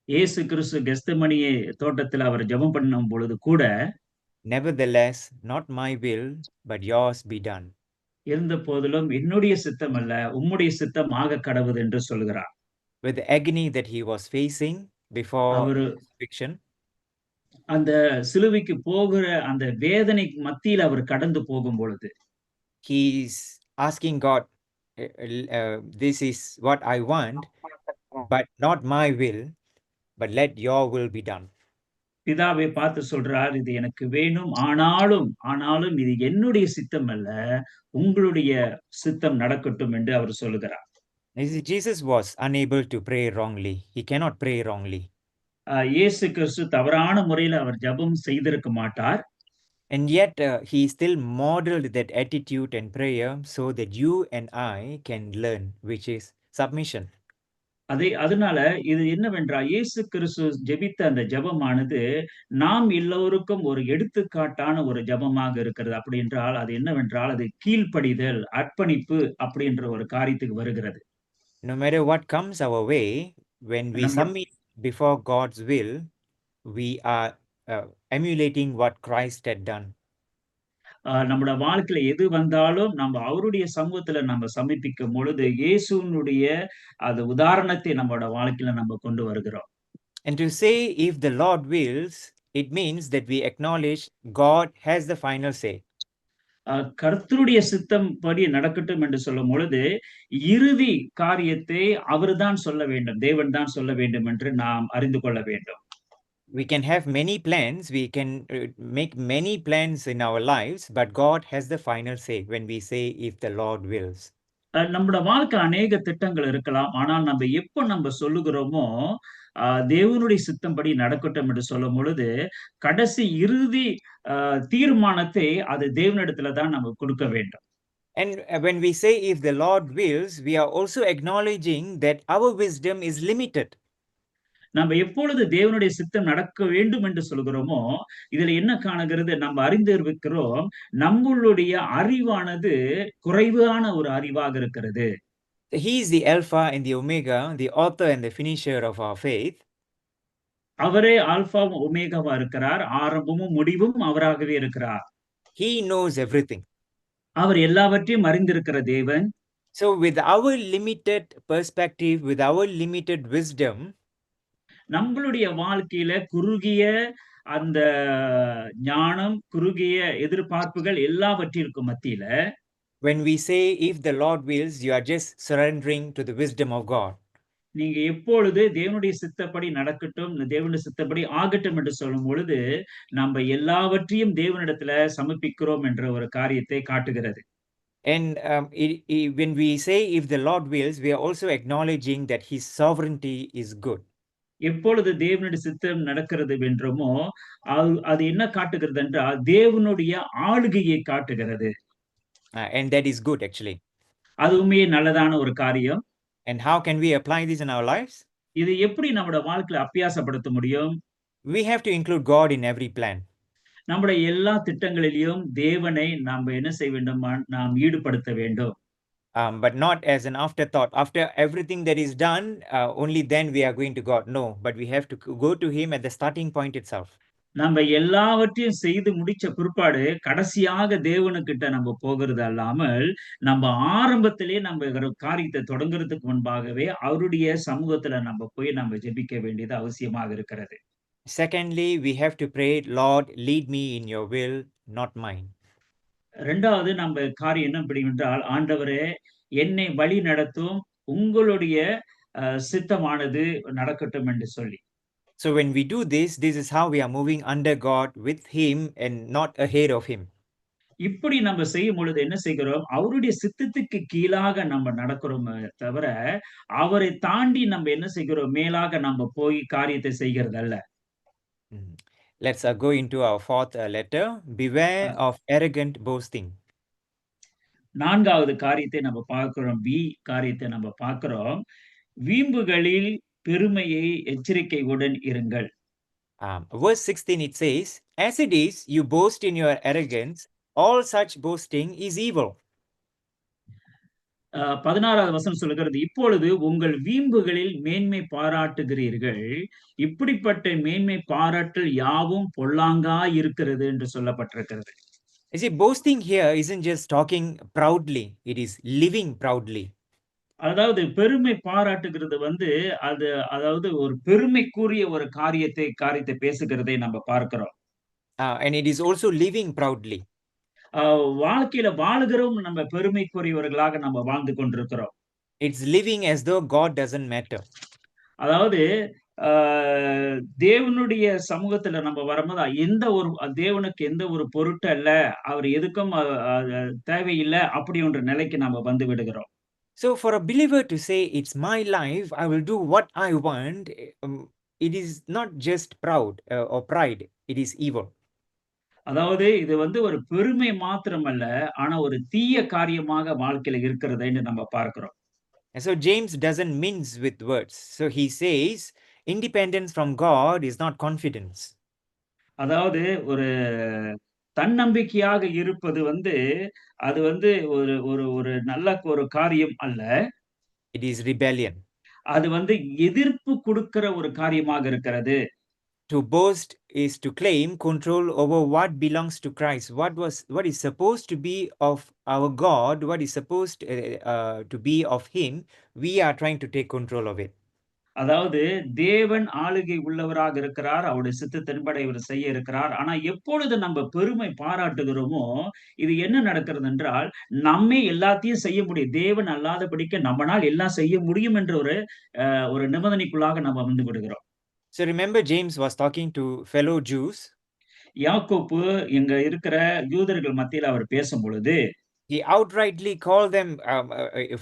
இயேசு கிறிஸ்து கெத்செமனியே தோட்டத்தில் அவர் ஜெபம் பண்ணும் பொழுது கூட, Nevertheless, not my will, but yours be done. இருந்த போதிலும் என்னுடைய சித்தம் அல்ல, உம்முடைய சித்தம் ஆக கடவுது என்று சொல்கிறார். With the agony that he was facing before crucifixion, அந்த சிலுவைக்கு போகிற அந்த வேதனை மத்தியில் அவர் கடந்து போகும் பொழுது, he's asking God, this is what I want, but not my will, but let your will be done. பிதாவை பார்த்து சொல்றார், இது எனக்கு வேணும், ஆனாலும் இது என்னுடைய சித்தம் அல்ல, உங்களுடைய சித்தம் நடக்கட்டும் என்று அவர் சொல்லுகிறார். Jesus was unable to pray wrongly. He cannot pray wrongly. இயேசு கிறிஸ்து தவறான முறையில் அவர் ஜெபம் செய்திருக்க மாட்டார். And yet he still modeled that attitude and prayer so that you and I can learn, which is submission. அதனால இது என்னவென்றால், இயேசு கிறிஸ்து ஜெபித்த அந்த ஜெபமானது நாம் எல்லோருக்கும் ஒரு எடுத்துக்காட்டான ஒரு ஜெபமாக இருக்கிறது. அப்படி என்றால் அது என்னவென்றால், அது கீழ்ப்படிதல், அர்ப்பணிப்பு அப்படின்ற ஒரு காரியத்துக்கு வருகிறது. No matter what comes our way, when we submit before God's will, we are emulating what Christ had done. நம்முடைய வாழ்க்கையில எது வந்தாலும் நம்ம அவருடைய சமூகத்துல நம்ம சமர்ப்பிக்கும் பொழுது இயேசுனுடைய அந்த உதாரணத்தை நம்மளோட வாழ்க்கையில நம்ம கொண்டு வருகிறோம். And to say if the Lord wills, it means that we acknowledge God has the final say. கர்த்தருடைய சித்தம் படி நடக்கட்டும் என்று சொல்லும் பொழுது இறுதி காரியத்தை அவர்தான் சொல்ல வேண்டும், தேவன் தான் சொல்ல வேண்டும் என்று நாம் அறிந்து கொள்ள வேண்டும். We can have many plans, we can make many plans in our lives, but God has the final say when we say if the Lord wills. நம்மளோட வாழ்க்கை அநேக திட்டங்கள் இருக்கலாம், ஆனால் நம்ம சொல்லுகிறோமோ தேவனுடைய சித்தம்படி நடக்கட்டும் என்று சொல்லும் பொழுது கடைசி இறுதி தீர்மானத்தை அது தேவனிடத்துல தான் நம்ம கொடுக்க வேண்டும். And when we say if the Lord wills, we are also acknowledging that our wisdom is limited. நம்ம எப்பொழுது தேவனுடைய சித்தம் நடக்க வேண்டும் என்று சொல்கிறோமோ இதுல என்ன காணுகிறது, நம்ம அறிந்திருக்கிறோம் நம்மளுடைய அறிவானது குறைவான ஒரு அறிவாக இருக்கிறது. He is the Alpha and the Omega, the author and the finisher of our faith. அவரே ஆல்பாவும் ஒமேகாவா இருக்கிறார், ஆரம்பமும் முடிவும் அவராகவே இருக்கிறார். He knows everything. அவர் எல்லாவற்றையும் அறிந்திருக்கிற தேவன். So with our limited perspective, with our limited wisdom, நம்மளுடைய வாழ்க்கையில குறுகிய அந்த ஞானம், குறுகிய எதிர்பார்ப்புகள் எல்லாவற்றிற்கும் மத்தியில when we say if the Lord wills, you are just surrendering to the wisdom of God. நீங்க எப்பொழுது தேவனுடைய சித்தப்படி நடக்கட்டும், தேவனுடைய சித்தப்படி ஆகட்டும் என்று சொல்லும் பொழுது நம்ம எல்லாவற்றையும் தேவனிடத்துல சமர்ப்பிக்கிறோம் என்ற ஒரு காரியத்தை காட்டுகிறது. And when we say if the Lord wills, we are also acknowledging that his sovereignty is good. எப்பொழுது தேவனுடைய சித்தம் நடக்கிறது வென்றோமோ, அது என்ன காட்டுகிறது என்றால், தேவனுடைய ஆளுகையை காட்டுகிறது. And that is good actually. அது உண்மையே நல்லதான ஒரு காரியம். And how can we apply this in our lives? இது எப்படி நம்முடைய வாழ்க்கையில அபியாசப்படுத்த முடியும்? We have to include God in every plan. நம்முடைய எல்லா திட்டங்களிலும் தேவனை நாம் என்ன செய்ய வேண்டுமா? நாம் ஈடுபடுத்த வேண்டும். But not as an afterthought. After everything that is done, only then we are going to God. No, but we have to go to Him at the starting point itself. நம்ம எல்லாவற்றையும் செய்து முடிச்ச பிற்பாடு கடைசியாக தேவனுக்கிட்ட நம்ம போகிறது அல்லாமல், நம்ம ஆரம்பத்திலேயே நம்ம ஒரு காரியத்தை தொடங்குறதுக்கு முன்பாகவே அவருடைய சமூகத்துல நம்ம போய் நம்ம ஜெபிக்க வேண்டியது அவசியமாக இருக்கிறது. Secondly, we have to pray, Lord, lead me in your will, not mine. 2வது நம்ம காரியம் என்ன அப்படிவென்றால், ஆண்டவரே என்னை வழி நடத்தும், உங்களுடைய சித்தமானது நடக்கட்டும் என்று சொல்லி. So when we do this, this is how we are moving under God with Him and not ahead of Him. இப்படி நம்ம செய்யும் பொழுது என்ன செய்கிறோம்? அவருடைய சித்தத்துக்கு கீழாக நம்ம நடக்கிறோமே தவிர, அவரை தாண்டி நம்ம என்ன செய்கிறோம்? மேலாக நம்ம போய் காரியத்தை செய்கிறதல்ல. Mm. Let's go into our fourth letter. Beware of arrogant boasting. 4வது காரியத்தை நம்ம பார்க்கிறோம். காரியத்தை நம்ம பார்க்கிறோம். வீம்புகளில் பெருமையை எச்சரிக்கையுடன் இருங்கள். Verse 16 it says, as it is, you boast in your arrogance, all such boasting is evil. 16வது வசனம் சொல்லுகிறது, இப்பொழுது உங்கள் வீம்புகளில் மேன்மை பாராட்டுகிறீர்கள். இப்படிப்பட்ட மேன்மை பாராட்டல் யாவும் பொல்லாங்கா இருக்கிறது என்று சொல்லப்பட்டிருக்கிறது. You see, boasting here isn't just talking proudly, it is living proudly. அதாவது பெருமை பாராட்டுகிறது அதாவது ஒரு பெருமைக்குரிய ஒரு காரியத்தை பேசுகிறதை நம்ம பார்க்கிறோம். And it is also living proudly. வாழ்க்கையில வாழுகிறோம் நம்ம பெருமைக்குரியவர்களாக நம்ம வாழ்ந்து கொண்டிருக்கிறோம். It's living as though God doesn't matter. அதாவது தேவனுடைய சமூகத்துல நம்ம வரும்போது தேவனுக்கு எந்த ஒரு பொருட்டு அல்ல, அவர் எதுக்கும் தேவையில்லை அப்படி ஒன்ற நிலைக்கு நம்ம வந்து விடுகிறோம். So for a believer to say, it's my life, I will do what I want, it is not just proud or pride, it is evil. அதாவது இது ஒரு பெருமை மாத்திரமல்ல, ஆனா ஒரு தீய காரியமாக வாழ்க்கையில இருக்கிறதை நம்ம பார்க்கிறோம். And so James doesn't mince with words. So he says, independence from God is not confidence. அதாவது ஒரு தன்னம்பிக்கையாக இருப்பது அது ஒரு ஒரு ஒரு நல்ல ஒரு காரியம் அல்ல. It is rebellion. அது எதிர்ப்பு கொடுக்கிற ஒரு காரியமாக இருக்கிறது. To boast is to claim control over what belongs to Christ. What is supposed to be of our God, what is supposed to be of Him, we are trying to take control of it. அதாவது தேவன் ஆளுகை உள்ளவராக இருக்கிறார், அவருடைய சித்தத்தின்படி இவர் செய்ய இருக்கிறார். ஆனா எப்பொழுது நம்ம பெருமை பாராட்டுகிறோமோ, இது என்ன நடக்கிறது என்றால், நம்மே எல்லாத்தையும் செய்ய முடியும், தேவன் அல்லாதபடிக்கு நம்மனால் எல்லாம் செய்ய முடியும் என்ற ஒரு நிபந்தனைக்குள்ளாக நம்ம வந்து விடுகிறோம். So remember, James was talking to fellow Jews. யாக்கோப்பு இங்க இருக்கிற யூதர்கள் மத்தியில அவர் பேசும் பொழுது, he outrightly called them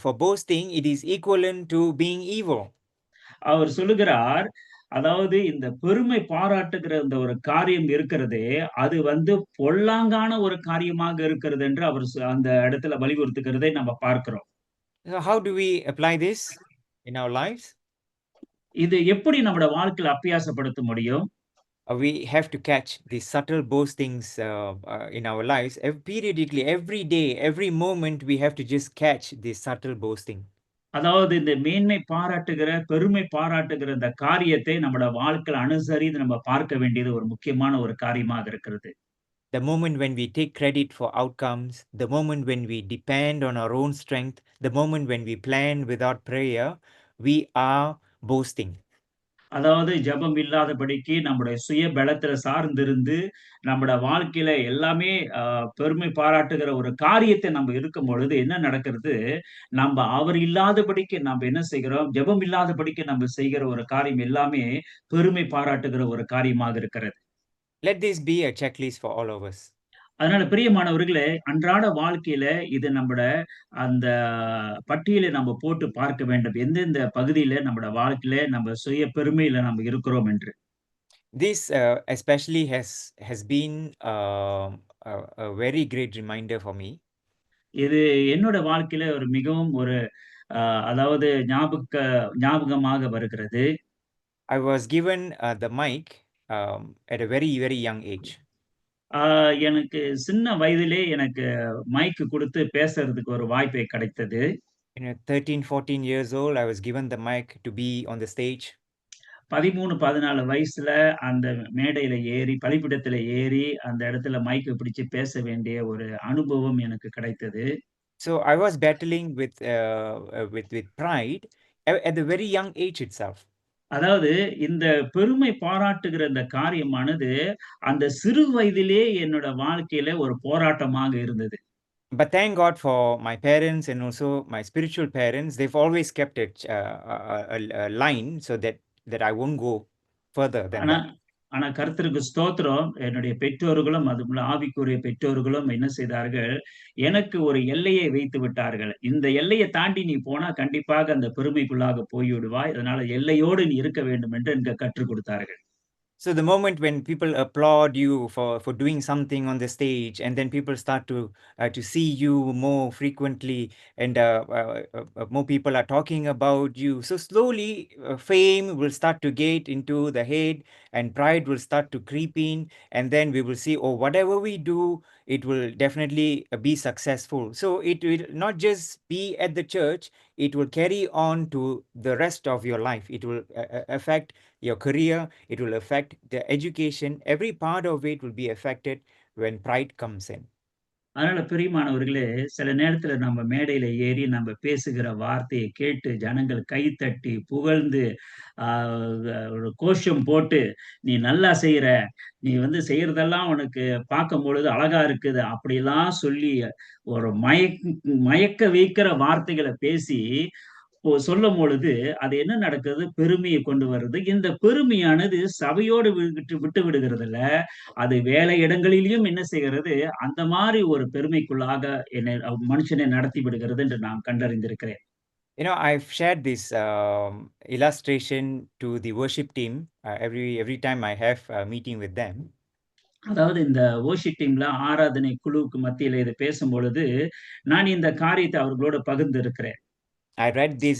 for boasting, it is equivalent to being evil. அவர் சொல்லுகிறார், அதாவது இந்த பெருமை பாராட்டுகிற இந்த ஒரு காரியம் இருக்கிறதே, அது பொல்லாங்கான ஒரு காரியமாக இருக்கிறது என்று அவர் அந்த இடத்துல வலியுறுத்துகிறதை நம்ம பார்க்கிறோம். So how do we apply this in our lives? இது எப்படி நம்முடைய வாழ்க்கையில அபியாசப்படுத்த முடியும்? We have to catch these subtle boastings in our lives. Periodically, every day, every moment, we have to just catch this subtle boasting. அதாவது இந்த மேன்மை பாராட்டுகிற, பெருமை பாராட்டுகிற இந்த காரியத்தை நம்முடைய வாழ்க்கையில அனுசரித்து நம்ம பார்க்க வேண்டியது ஒரு முக்கியமான ஒரு காரியமாக இருக்கிறது. The moment when we take credit for outcomes, the moment when we depend on our own strength, the moment when we plan without prayer, we are boasting. அதாவது ஜெபம் இல்லாதபடிக்கு நம்முடைய சுய பலத்துல சார்ந்திருந்து நம்முடைய வாழ்க்கையில எல்லாமே பெருமை பாராட்டுகிற ஒரு காரியத்தை நம்ம இருக்கும் பொழுது என்ன நடக்கிறது? நம்ம அவர் இல்லாதபடிக்கு நம்ம என்ன செய்கிறோம்? ஜெபம் இல்லாதபடிக்கு நம்ம செய்கிற ஒரு காரியம் எல்லாமே பெருமை பாராட்டுகிற ஒரு காரியமாக இருக்கிறது. Let this be a checklist for all of us. அதனால பிரியமானவர்களே, அன்றாட வாழ்க்கையில இது நம்மட அந்த பட்டியலை நம்ம போட்டு பார்க்க வேண்டும். எந்தெந்த பகுதியில நம்மட வாழ்க்கையில நம்ம சுய பெருமையில நம்ம இருக்கிறோம் என்று. This especially has been a very great reminder for me. இது என்னோட வாழ்க்கையில ஒரு மிகவும் ஒரு அதாவது ஞாபகமாக வருகிறது. I was given the mic at a very, very young age. ஆ எனக்கு சின்ன வயதிலே எனக்கு மைக் குடுத்து பேசுறதுக்கு ஒரு வாய்ப்பை கிடைத்தது. 13, 14 years old, I was given the mic to be on the stage. 13, 14 வயசுல அந்த மேடையில ஏறி, பலிபீடத்தில ஏறி, அந்த இடத்துல மைக்க பிடிச்சு பேச வேண்டிய ஒரு அனுபவம் எனக்கு கிடைத்தது. So I was battling with pride at the very young age itself. அதாவது இந்த பெருமை பாராட்டுகிற இந்த காரியமானது, அந்த சிறு வயதிலே என்னோட வாழ்க்கையில ஒரு போராட்டமாக இருந்தது. But thank God for my parents and also my spiritual parents. They've always kept a line so that I won't go further than ஆனா that. ஆனா கர்த்தருக்கு ஸ்தோத்திரம். என்னுடைய பெற்றோர்களும், அதுபோல ஆவிக்குரிய பெற்றோர்களும் என்ன செய்தார்கள், எனக்கு ஒரு எல்லையை வைத்து விட்டார்கள். இந்த எல்லைய தாண்டி நீ போனா கண்டிப்பாக அந்த பெருமைக்குள்ளாக போய்விடுவாய். அதனால எல்லையோடு நீ இருக்க வேண்டும் என்று எனக்கு கற்றுக் கொடுத்தார்கள். So the moment when people applaud you for doing something on the stage, and then people start to see you more frequently, and more people are talking about you. So slowly, fame will start to get into the head, and pride will start to creep in, and then we will see, oh, whatever we do, it will definitely be successful. So it will not just be at the church; it will carry on to the rest of your life. It will affect your career, it will affect the education. Every part of it will be affected when pride comes in. அதனால பிரியமானவர்களே, சில நேரத்துல நம்ம மேடையில ஏறி நம்ம பேசுகிற வார்த்தைய கேட்டு ஜனங்கள் கைத்தட்டி, புகழ்ந்து, ஆ ஒரு கோஷம் போட்டு, "நீ நல்லா செய்ற. நீ வந்து செய்றதெல்லாம் உனக்கு பார்க்கும்பொழுது அழகா இருக்குது." அப்படிலாம் சொல்லி ஒரு மயக்க வைக்கிற வார்த்தைகள பேசி சொல்லும்பொழுது, அது என்ன நடக்குது? பெருமைய கொண்டு வருது. இந்த பெருமையானது சபையோடு விட்டு விடுகிறதில்ல. அது வேலை இடங்களிலும் என்ன செய்கிறது? அந்த மாரி ஒரு பெருமைக்குள்ளாக என்னை மனுஷனை நடத்தி விடுகிறது என்று நான் கண்டறிந்திருக்கிறேன். You know, I've shared this illustration to the worship team every time I have a meeting with them. அதாவது இந்த வொர்ஷிப் டீம்ல ஆராதனை குழுவுக்கு மத்தியில இத பேசும்பொழுது, நான் இந்த காரியத்தை அவர்களோடு பகிர்ந்திருக்கிறேன். I read this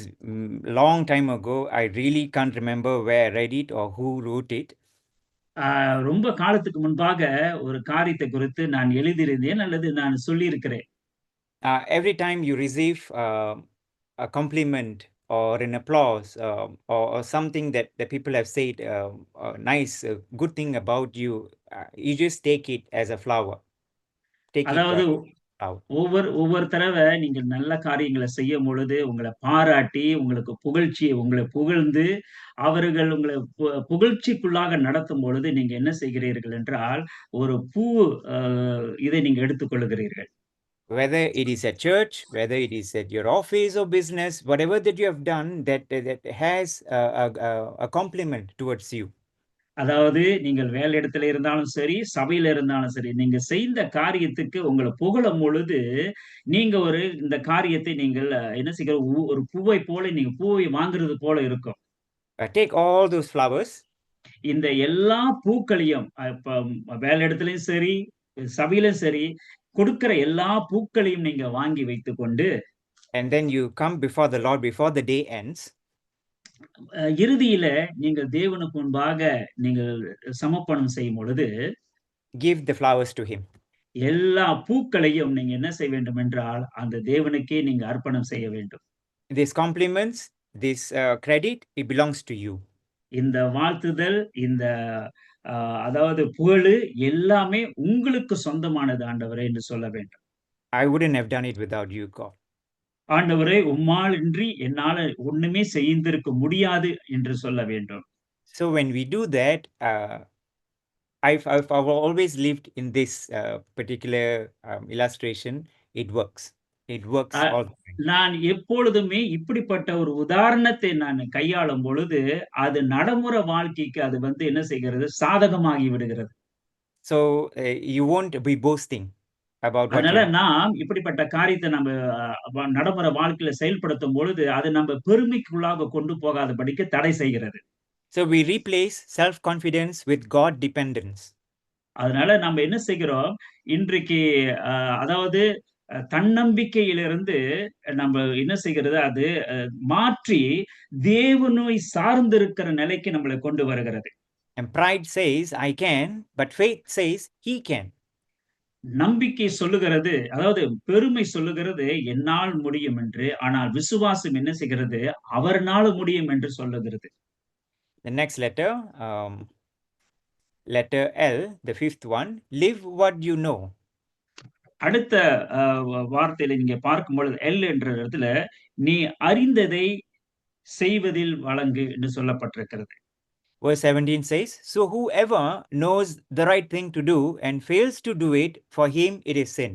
long time ago. I really can't remember where I read it or who wrote it. ரொம்ப காலத்துக்கு முன்பாக ஒரு காரியத்தை குறித்து நான் எழுதியிருந்தேன் அல்லது நான் சொல்லியிருக்கிறேன். Every time you receive a compliment or an applause or something that the people have said, a nice, good thing about you, you just take it as a flower. Take it அதாவது as a flower. ஒவ்வொரு தடவ நீங்க நல்ல காரியங்கள செய்யும்பொழுது, உங்கள பாராட்டி, உங்களுக்கு உங்கள புகழ்ந்து, அவர்கள் உங்கள புகழ்ச்சிக்குள்ளாக நடத்தும் பொழுது, நீங்க என்ன செய்கிறீர்கள் என்றால், ஒரு அ இதை நீங்க எடுத்துக்கொள்ளுகிறீர்கள். Whether it is at church, whether it is at your office or business, whatever that you have done that has a compliment towards you. அதாவது நீங்கள் வேலை இடத்துல இருந்தாலும் சரி, சபையில இருந்தாலும் சரி, நீங்க செய்த காரியத்துக்கு உங்கள புகழும் பொழுது, நீங்க இந்த காரியத்தை நீங்கள் என்ன செய்கிற ஒரு பூவை போல நீங்க பூவை வாங்குறது போல இருக்கும். Take all those flowers. இந்த எல்லா பூக்களையும் இப்ப வேலை இடத்துலயும் சரி, சபையிலும் சரி, கொடுக்கிற எல்லா பூக்களையும் நீங்க வாங்கி வைத்துக்கொண்டு, And then you come before the Lord before the day ends. இறுதியில நீங்கள் தேவனுக்கு முன்பாக நீங்கள் சமர்ப்பணம் செய்யும் பொழுது, Give the flowers to Him. எல்லா பூக்களையும் நீங்க என்ன செய்ய வேண்டும் என்றால், அந்த தேவனுக்கே நீங்க அர்ப்பணம் செய்ய வேண்டும். These compliments, this credit, it belongs to you. இந்த வாழ்த்துதல், இந்த அதாவது புகழு எல்லாமே உங்களுக்கு சொந்தமானது ஆண்டவரே என்று சொல்ல வேண்டும். I wouldn't have done it without you, God. ஆண்டவரே உம்மாலின்றி என்னால ஒண்ணுமே செய்திருக்க முடியாது என்று சொல்ல வேண்டும். So when we do that, I've always lived in this particular illustration. It works. It works all the time. நான் எப்பொழுதுமே இப்படிப்பட்ட ஒரு உதாரணத்தை நான் கையாளும் பொழுது, அது நடைமுறை வாழ்க்கைக்கு அது வந்து என்ன செய்கிறது? சாதகமாகி விடுகிறது. So you won't be boasting about what அதனால you. நாம் இப்படிப்பட்ட காரியத்தை நம்ம நடைமுறை வாழ்க்கையில செயல்படுத்தும் பொழுது அது நம்ம பெருமைக்குள்ளாக கொண்டு போகாதபடிக்கு தடை செய்கிறது. So we replace self-confidence with God dependence. அதனால நம்ம என்ன செய்கிறோம், இன்றைக்கு அதாவது தன்னம்பிக்கையிலிருந்து நம்ம என்ன செய்கிறது, அது மாற்றி தேவனை சார்ந்திருக்கிற நிலைக்கு நம்மளை கொண்டு வருகிறது. And pride says, I can, but faith says, he can. நம்பிக்கை சொல்லுகிறது, அதாவது பெருமை சொல்லுகிறது என்னால் முடியும் என்று, ஆனால் விசுவாசம் என்ன செய்கிறது, அவர்னால முடியும் என்று சொல்லுகிறது. The next letter, letter L, the fifth one, live what you know. அடுத்த வார்த்தையில நீங்க பார்க்கும் பொழுது எல் என்ற இடத்துல நீ அறிந்ததை செய்வதில் வழங்கு என்று சொல்லப்பட்டிருக்கிறது. Verse 17 says, so whoever knows the right thing to do and fails to do it, for him it is sin.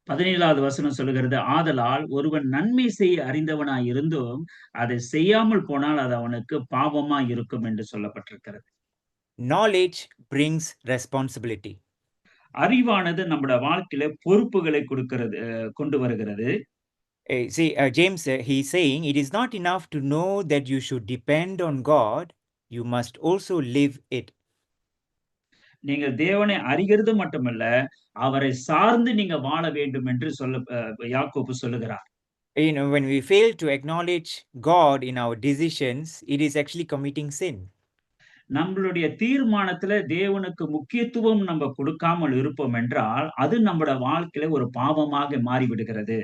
17வது வசனம் சொல்லுகிறது, ஆதலால் ஒருவன் நன்மை செய்ய அறிந்தவனாய் இருந்தும் அதை செய்யாமல் போனால் அது அவனுக்கு பாவமாய் இருக்கும் என்று சொல்லப்பட்டிருக்கிறது. Knowledge brings responsibility. அறிவானது நம்முடைய வாழ்க்கையில பொறுப்புகளை கொடுக்கிறது, கொண்டு வருகிறது. See, James, he's saying it is not enough to know that you should depend on God, you must also live it. நீங்கள் தேவனை அறிகிறது மட்டுமல்ல, அவரை சார்ந்து நீங்க வாழ வேண்டும் என்று யாக்கோபு சொல்லுகிறார். You know, when we fail to acknowledge God in our decisions, it is actually committing sin. நம்மளுடைய தீர்மானத்துல தேவனுக்கு முக்கியத்துவம் நம்ம கொடுக்காமல் இருப்போம் என்றால் அது நம்முடைய வாழ்க்கையில ஒரு பாவமாக மாறிவிடுகிறது.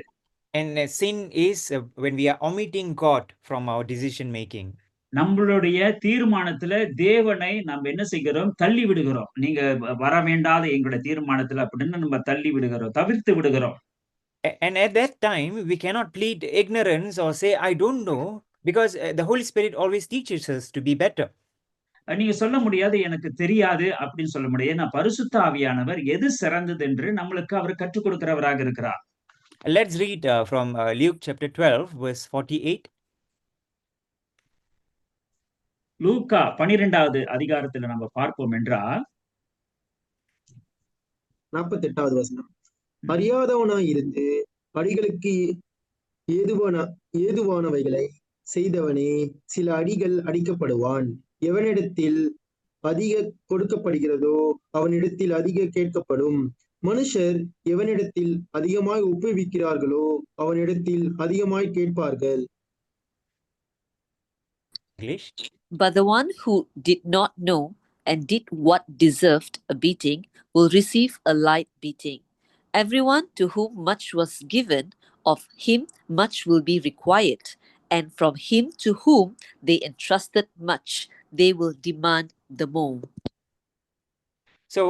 And sin is when we are omitting God from our decision making. நம்மளுடைய தீர்மானத்துல தேவனை நம்ம என்ன செய்கிறோம், தள்ளி விடுகிறோம். நீங்க வர வேண்டாத எங்களுடைய தீர்மானத்துல அப்படின்னு நம்ம தள்ளி விடுகிறோம், தவிர்த்து விடுகிறோம். And at that time, we cannot plead ignorance or say, I don't know, because the Holy Spirit always teaches us to be better. நீங்க சொல்ல முடியாது, எனக்கு தெரியாது அப்படின்னு சொல்ல முடியாது. ஏன்னா பரிசுத்த ஆவியானவர் எது சிறந்தது என்று நம்மளுக்கு அவர் கற்றுக் கொடுக்கிறவராக இருக்கிறார். Let's read from Luke chapter 12, verse 48. லூக்கா 12வது அதிகாரத்துல நம்ம பார்ப்போம் என்றால் 48வது வசனம். அறியாதவனாய் இருந்து அடிகளுக்கு ஏதுவானவைகளை செய்தவனே சில அடிகள் அடிக்கப்படுவான். எவனிடத்தில் அதிக கொடுக்கப்படுகிறதோ அவனிடத்தில் அதிக கேட்கப்படும். மனுஷர் எவனிடத்தில் அதிகமாய் ஒப்புவிக்கிறார்களோ அவனிடத்தில் அதிகமாய் கேட்பார்கள். English. But the one who did not know and did what deserved a beating will receive a light beating. Everyone to whom much was given, of him much will be required, and from him to whom they entrusted much, they will demand the more. So,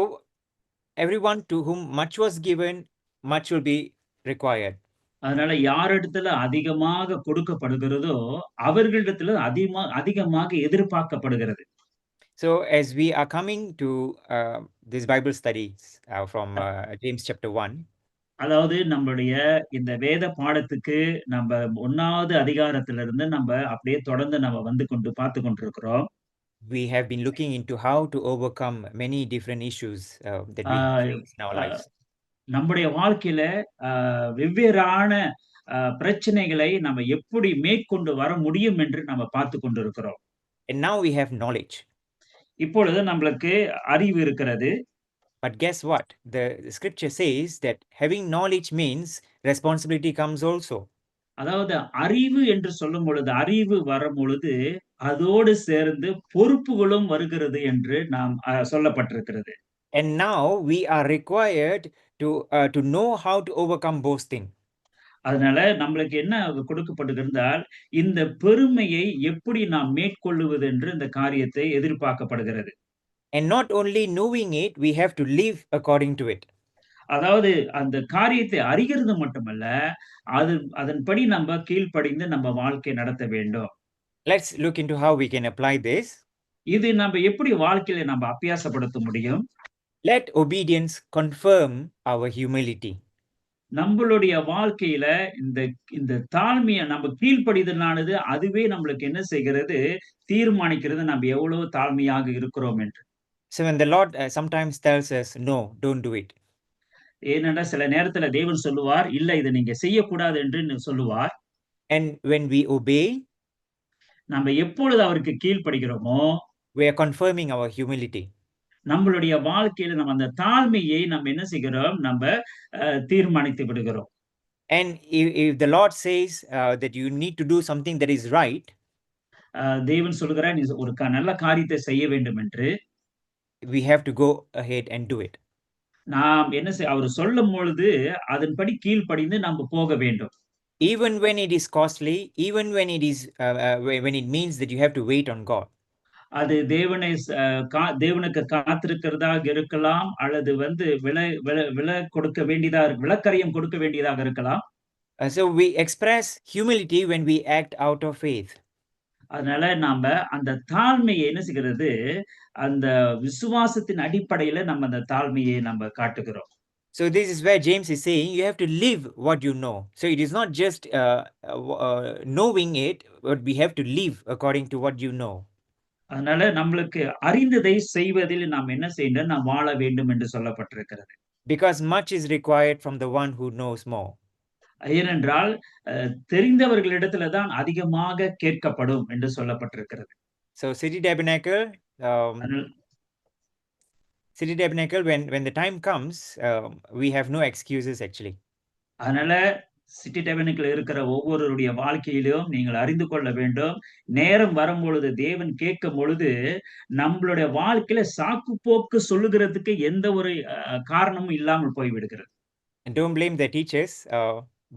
everyone to whom much was given, much will be required. அதனால யாரிடத்துல அதிகமாக கொடுக்கப்படுகிறதோ அவர்களிடத்துல அதிகமாக எதிர்பார்க்கப்படுகிறது. So, as we are coming to this Bible studies from James chapter 1, அதாவது நம்மளுடைய இந்த வேத பாடத்துக்கு நம்ம 1வது அதிகாரத்திலிருந்து நம்ம அப்படியே தொடர்ந்து நம்ம வந்து பார்த்து கொண்டிருக்கிறோம். we have been looking into how to overcome many different issues that we face in our lives. நம்முடைய வாழ்க்கையில வெவ்வேறான பிரச்சனைகளை நம்ம எப்படி மேற்கொண்டு வர முடியும் என்று நம்ம பார்த்து கொண்டிருக்கிறோம். And now we have knowledge. இப்பொழுது நம்மளுக்கு அறிவு இருக்கிறது. But guess what? The scripture says that having knowledge means responsibility comes also. அதாவது அறிவு என்று சொல்லும் பொழுது, அறிவு வரும் பொழுது அதோடு சேர்ந்து பொறுப்புகளும் வருகிறது என்று நாம் சொல்லப்பட்டிருக்கிறது. And now we are required to know how to overcome boasting. அதனால நம்மளுக்கு என்ன கொடுக்கப்படுகிறதால் இந்த பெருமையை எப்படி நாம் மேற்கொள்ளுவது என்று இந்த காரியத்தை எதிர்பார்க்கப்படுகிறது. And not only knowing it, we have to live according to it. அதாவது அந்த காரியத்தை அறிகிறது மட்டுமல்ல, அதன்படி நம்ம கீழ்ப்படிந்து நம்ம வாழ்க்கை நடத்த வேண்டும். Let's look into how we can apply this. இது நம்ம எப்படி வாழ்க்கையில நம்ம அபியாசப்படுத்த முடியும்? Let obedience confirm our humility. நம்மளுடைய வாழ்க்கையில இந்த தாழ்மையை நம்ம கீழ்ப்படிதலானது அதுவே நம்மளுக்கு என்ன செய்கிறது, தீர்மானிக்கிறது நம்ம எவ்வளவு தாழ்மையாக இருக்கிறோம் என்று. So when the Lord sometimes tells us, no, don't do it. ஏனென்றா சில நேரத்துல தேவன் சொல்லுவார், இல்ல இதை நீங்க செய்யக்கூடாது என்று சொல்லுவார். And when we obey, நம்ம எப்பொழுது அவருக்கு கீழ்ப்படுகிறோமோ, we are confirming our humility. நம்மளுடைய வாழ்க்கையில நம்ம அந்த தாழ்மையை நம்ம என்ன செய்கிறோம்? நம்ம தீர்மானித்து விடுகிறோம். And if the Lord says that you need to do something that is right, தேவன் சொல்லுகிறார், நீ ஒரு நல்ல காரியத்தை செய்ய வேண்டும் என்று. we have to go ahead and do it. நாம் என்ன அவர் சொல்லும் பொழுது அதன்படி கீழ்ப்படிந்து நம்ம போக வேண்டும். Even when it is costly, even when it is when it means that you have to wait on God. அது தேவனுக்கு காத்திருக்கிறதாக இருக்கலாம், அல்லது விலை கொடுக்க வேண்டியதா விலக்கரியம் கொடுக்க வேண்டியதாக இருக்கலாம். So we express humility when we act out of faith. அதனால நாம அந்த தாழ்மையை என்ன செய்கிறது? அந்த விசுவாசத்தின் அடிப்படையில நம்ம அந்த தாழ்மையை நம்ம காட்டுகிறோம். So this is where James is saying you have to live what you know. So it is not just knowing it, but we have to live according to what you know. அதனால நம்மளுக்கு அறிந்ததை செய்வதில் நாம் என்ன செய்யணும்? நாம் வாழ வேண்டும் என்று சொல்லப்பட்டிருக்கிறது. Because much is required from the one who knows more. ஏனென்றால் தெரிந்தவர்களிடத்துல தான் அதிகமாக கேட்கப்படும் என்று சொல்லப்பட்டிருக்கிறது. So City Tabernacle, when the time comes, we have no excuses actually. அதனால சிட்டி டேபர்னக்கிள் இருக்கிற ஒவ்வொருவருடைய வாழ்க்கையிலும் நீங்கள் அறிந்து கொள்ள வேண்டும், நேரம் வரும்பொழுது தேவன் கேட்கும் பொழுது நம்மளுடைய வாழ்க்கையில சாக்கு போக்கு சொல்லுகிறதுக்கு எந்த ஒரு காரணமும் இல்லாமல் போய்விடுகிறது. And don't blame the teachers,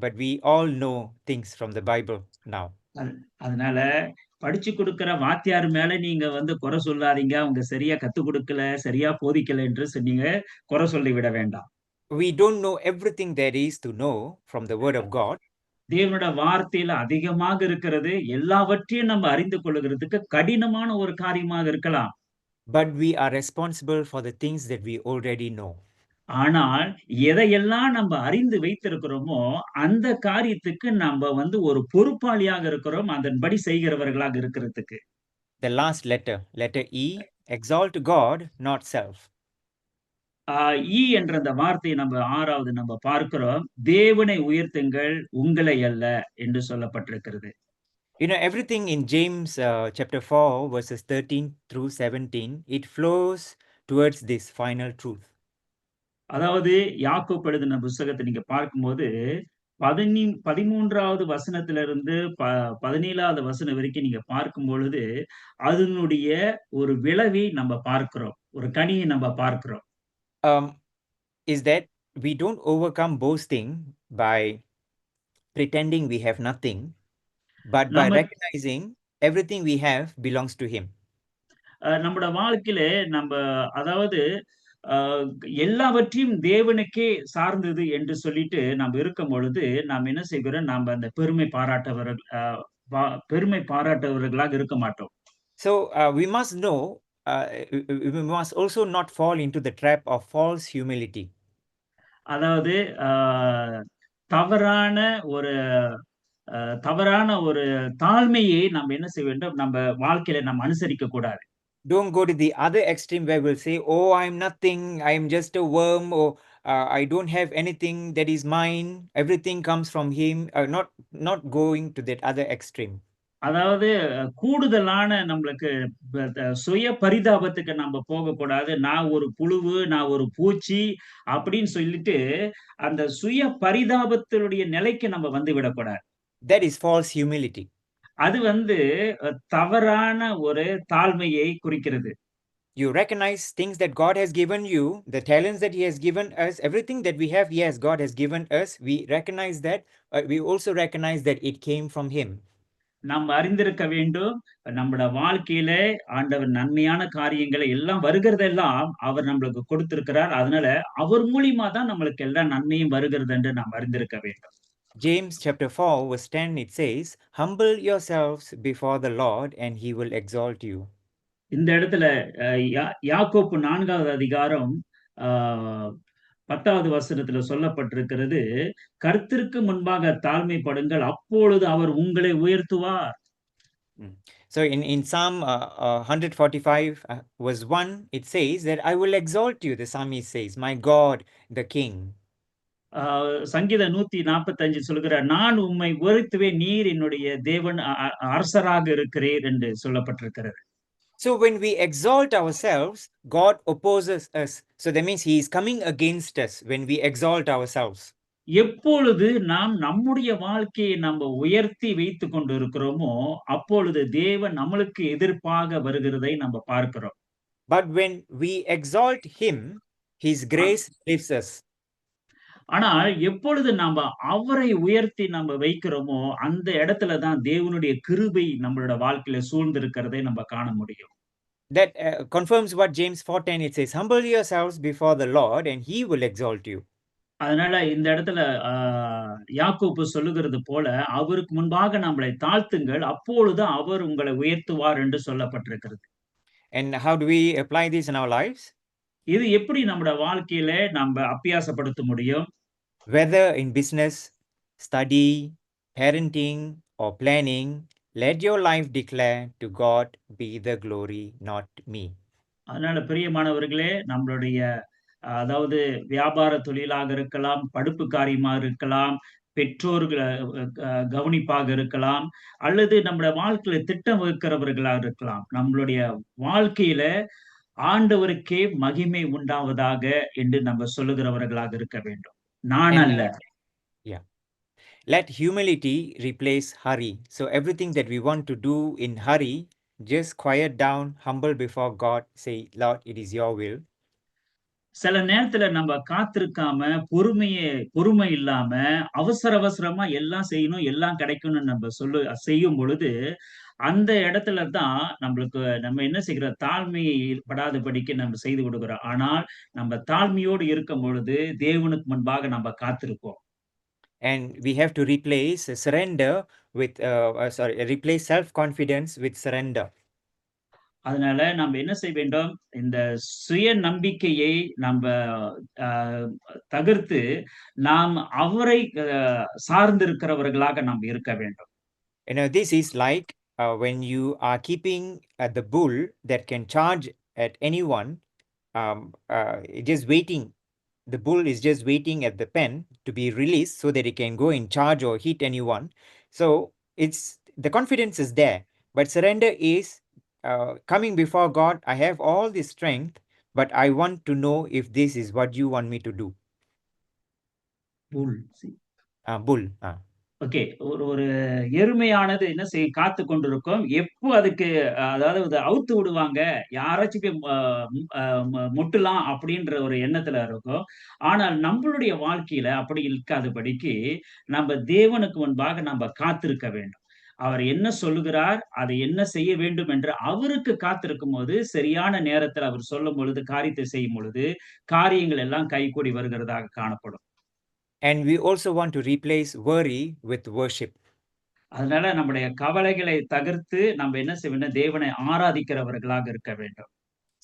but we all know things from the Bible now. அதனால படிச்சு கொடுக்கிற வாத்தியார் மேல நீங்க குறை சொல்லாதீங்க, அவங்க சரியா கத்துக் கொடுக்கல, சரியா போதிக்கல என்று சொன்னீங்க, குறை சொல்லி விட வேண்டாம். We don't know everything there is to know from the word of God. தேவனுடைய வார்த்தையில அதிகமாக இருக்கிறது, எல்லாவற்றையும் நம்ம அறிந்து கொள்ளுகிறதுக்கு கடினமான ஒரு காரியமாக இருக்கலாம். But we are responsible for the things that we already know. ஆனால் எதையெல்லாம் நம்ம அறிந்து வைத்திருக்கிறோமோ அந்த காரியத்துக்கு நம்ம ஒரு பொறுப்பாளியாக இருக்கிறோம், அதன்படி செய்கிறவர்களாக இருக்கிறதுக்கு. The last letter E, exalt God, not self. ஈ என்ற அந்த வார்த்தையை நம்ம 6வது நம்ம பார்க்கிறோம், தேவனை உயர்த்துங்கள், உங்களை அல்ல என்று சொல்லப்பட்டிருக்கிறது. You know, everything in James chapter 4 verses 13 through 17, it flows towards this final truth. அதாவது யாக்கோபு எழுதின புத்தகத்தை நீங்க பார்க்கும்போது 13வது வசனத்திலிருந்து 17வது வசனம் வரைக்கும் நீங்க பார்க்கும் பொழுது அதனுடைய ஒரு விளைவை நம்ம பார்க்கிறோம், ஒரு கனியை நம்ம பார்க்கிறோம். Is that we don't overcome boasting by pretending we have nothing, but by recognizing everything we have belongs to Him. நம்முடைய வாழ்க்கையில நம்ம அதாவது எல்லாவற்றையும் தேவனுக்கே சார்ந்தது என்று சொல்லிட்டு நம்ம இருக்கும் பொழுது நாம் என்ன செய்கிறோம்? நாம் அந்த பெருமை பாராட்டவர்களாக இருக்க மாட்டோம். So we must know, we must also not fall into the trap of false humility. அதாவது தவறான ஒரு தாழ்மையை நாம் என்ன செய்ய வேண்டும்? நம்ம வாழ்க்கையில நாம் அனுசரிக்க கூடாது. Don't go to the other extreme where we'll say, oh, I'm nothing, I'm just a worm, or I don't have anything that is mine, everything comes from Him. Not going to that other extreme. அதாவது கூடுதலான நம்மளுக்கு சுய பரிதாபத்துக்கு நம்ம போகக்கூடாது. நான் ஒரு புழுவு, நான் ஒரு பூச்சி அப்படின்னு சொல்லிட்டு அந்த சுய பரிதாபத்தினுடைய நிலைக்கு நம்ம வந்து விடக்கூடாது. That is false humility. அது தவறான ஒரு தாழ்மையை குறிக்கிறது. You recognize things that God has given you, the talents that He has given us, everything that we have, yes, God has given us. We recognize that. We also recognize that it came from Him. நாம் அறிந்திருக்க வேண்டும், நம்முடைய வாழ்க்கையில ஆண்டவர் நன்மையான காரியங்களை எல்லாம் வருகிறதெல்லாம் அவர் நம்மளுக்கு கொடுத்திருக்கிறார். அதனால அவர் மூலியமா தான் நம்மளுக்கு எல்லா நன்மையும் வருகிறது என்று நாம் அறிந்திருக்க வேண்டும். James chapter 4 verse 10, it says, humble yourselves before the Lord and He will exalt you. இந்த இடத்துல யாக்கோப்பு 4வது அதிகாரம் 10வது வசனத்துல சொல்லப்பட்டிருக்கிறது, கர்த்தருக்கு முன்பாக தாழ்மைப்படுங்கள், அப்பொழுது அவர் உங்களை உயர்த்துவார். So in Psalm 145 verse 1, it says that I will exalt you, the psalmist says, my God, the King. சங்கீத 145 சொல்லுகிறார், நான் உம்மை உயர்த்துவேன், நீர் என்னுடைய தேவன், அரசராக இருக்கிறீர் என்று சொல்லப்பட்டிருக்கிறது. So when we exalt ourselves, God opposes us. So that means he is coming against us when we exalt ourselves. எப்பொழுது நாம் நம்முடைய வாழ்க்கையை நம்ம உயர்த்தி வைத்துக் கொண்டு இருக்கிறோமோ, அப்பொழுது தேவன் நம்மளுக்கு எதிர்ப்பாக வருகிறதை நம்ம பார்க்கிறோம். But when we exalt him, his grace lifts us. ஆனால் எப்பொழுது நாம அவரை உயர்த்தி நம்ம வைக்கிறோமோ, அந்த இடத்துல தான் தேவனுடைய கிருபை நம்மளோட வாழ்க்கையில சூழ்ந்திருக்கிறதை நம்ம காண முடியும். That confirms what James 4:10 it says, humble yourselves before the Lord and he will exalt you. அதனால இந்த இடத்துல யாக்கோபு சொல்லுகிறது போல, அவருக்கு முன்பாக நம்மளை தாழ்த்துங்கள், அப்பொழுது அவர் உங்களை உயர்த்துவார் என்று சொல்லப்பட்டிருக்கிறது. And how do we apply this in our lives? இது எப்படி நம்முடைய வாழ்க்கையில நம்ம அபியாசப்படுத்த முடியும்? Whether in business, study, parenting, or planning, let your life declare to God be the glory, not me. அதனால பிரியமானவர்களே, நம்மளுடைய அதாவது வியாபார தொழிலாக இருக்கலாம், படிப்பு காரியமாக இருக்கலாம், பெற்றோர்கள் கவனிப்பாக இருக்கலாம், அல்லது நம்முடைய வாழ்க்கையில திட்டம் வகுக்கிறவர்களாக இருக்கலாம். நம்மளுடைய வாழ்க்கையில ஆண்டவருக்கே மகிமை உண்டாவதாக என்று நம்ம சொல்லுகிறவர்களாக இருக்க வேண்டும். நான் அல்ல. Yeah. Let humility replace hurry. So everything that we want to do in hurry, just quiet down, humble before God, say, Lord, it is your will. சில நேரத்துல நம்ம காத்திருக்காம, பொறுமை இல்லாம, அவசரமா எல்லாம் செய்யணும், எல்லாம் கிடைக்கும்னு நம்ம செய்யும் பொழுது, அந்த இடத்துல தான் நம்ம என்ன செய்கிறோம், தாழ்மைப்படாதபடிக்கு நம்ம செய்து கொடுக்கிறோம். ஆனால் நம்ம தாழ்மையோடு இருக்கும் பொழுது தேவனுக்கு முன்பாக நம்ம காத்திருப்போம். And we have to replace surrender with replace self-confidence with surrender. அதனால நம்ம என்ன செய்ய வேண்டும், இந்த சுய நம்பிக்கையை நம்ம தவிர்த்து நாம் அவரை சார்ந்திருக்கிறவர்களாக நாம் இருக்க வேண்டும். This is like when you are keeping the bull that can charge at anyone, just waiting. The bull is just waiting at the pen to be released so that it can go in charge or hit anyone. So it's the confidence is there, but surrender is coming before God. I have all this strength, but I want to know if this is what you want me to do. Bull. Okay, ஒரு எருமையானது என்ன செய்ய காத்து கொண்டிருக்கும். எப்போ அதுக்கு அதாவது அவுத்து விடுவாங்க, யாராச்சும் போய் முட்டலாம் அப்படின்ற ஒரு எண்ணத்துல இருக்கும். ஆனால் நம்மளுடைய வாழ்க்கையில அப்படி இருக்காதபடிக்கு நம்ம தேவனுக்கு முன்பாக நம்ம காத்திருக்க வேண்டும். அவர் என்ன சொல்லுகிறார், அதை என்ன செய்ய வேண்டும் என்று அவருக்கு காத்திருக்கும் போது, சரியான நேரத்தில் அவர் சொல்லும் பொழுது, காரியத்தை செய்யும் பொழுது, காரியங்கள் எல்லாம் கைகூடி வருகிறதாக காணப்படும். And we also want to replace worry with worship. அதனால நம்முடைய கவலைகளை தகர்த்து நம்ம என்ன செய்ய வேண்டும், தேவனை ஆராதிக்கிறவர்களாக இருக்க வேண்டும்.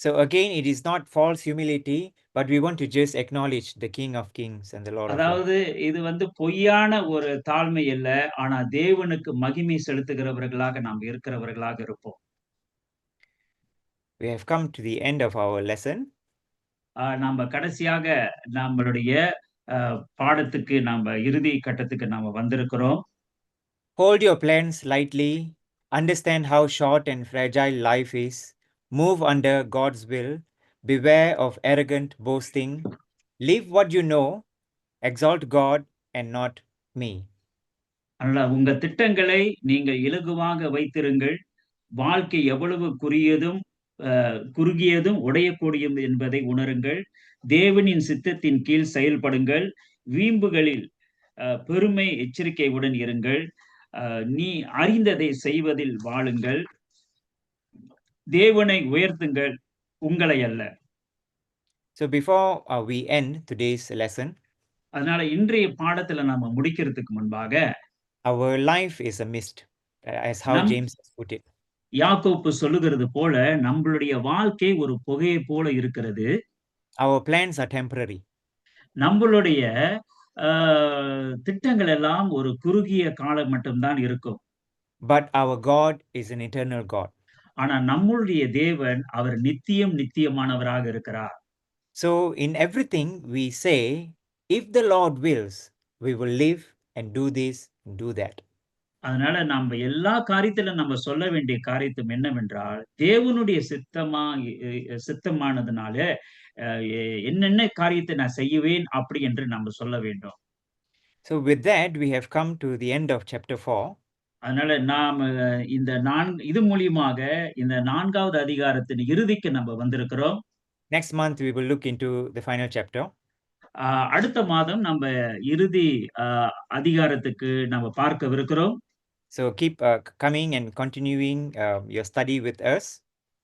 So again, it is not false humility, but we want to just acknowledge the King of Kings and the Lord of Lords. அதாவது இது பொய்யான ஒரு தாழ்மை அல்ல, ஆனா தேவனுக்கு மகிமை செலுத்துகிறவர்களாக நாம் இருக்கிறவர்களாக இருப்போம். We have come to the end of our lesson. நாம கடைசியாக நம்மளுடைய பாடத்துக்கு நாம இறுதி கட்டத்துக்கு நாம வந்திருக்கிறோம். Hold your plans lightly. Understand how short and fragile life is. Move under God's will. Beware of arrogant boasting. Live what you know. Exalt God and not me. அதனால உங்க திட்டங்களை நீங்கள் இலகுவாக வைத்திருங்கள். வாழ்க்கை எவ்வளவு குறுகியதும் உடையக்கூடியது என்பதை உணருங்கள். தேவனின் சித்தத்தின் கீழ் செயல்படுங்கள். வீம்புகளில் பெருமை எச்சரிக்கையுடன் இருங்கள். நீ அறிந்ததை செய்வதில் வாழுங்கள். தேவனை உயர்த்துங்கள், உங்களை அல்ல. So before we end today's lesson, அதனால இன்றைய பாடத்துல நாம முடிக்கிறதுக்கு முன்பாக, our life is a mist, as how James put it. யாக்கோப்பு சொல்லுகிறது போல நம்மளுடைய வாழ்க்கை ஒரு புகையை போல இருக்கிறது. Our plans are temporary. நம்மளுடைய திட்டங்கள் எல்லாம் ஒரு குறுகிய காலம் மட்டும்தான் இருக்கும். but our God is an eternal God. ஆனா நம்முடைய தேவன் அவர் நித்தியமானவராக இருக்கிறார். So in everything we say, if the Lord wills, we will live and do this and do that. அதனால நம்ம எல்லா காரியத்திலும் நம்ம சொல்ல வேண்டிய காரியத்தும் என்னவென்றால், தேவனுடைய சித்தமானதுனால என்னென்ன காரியத்தை நான் செய்வேன் அப்படி என்று நம்ம சொல்ல வேண்டும். So with that, we have come to the end of chapter 4. அதனால நாம இது மூலியமாக இந்த 4வது அதிகாரத்தின் இறுதிக்கு நம்ம வந்திருக்கிறோம். Next month, we will look into the final chapter. அடுத்த மாதம் நம்ம இறுதி அதிகாரத்துக்கு நம்ம பார்க்கவிருக்கிறோம். So keep coming and continuing your study with us.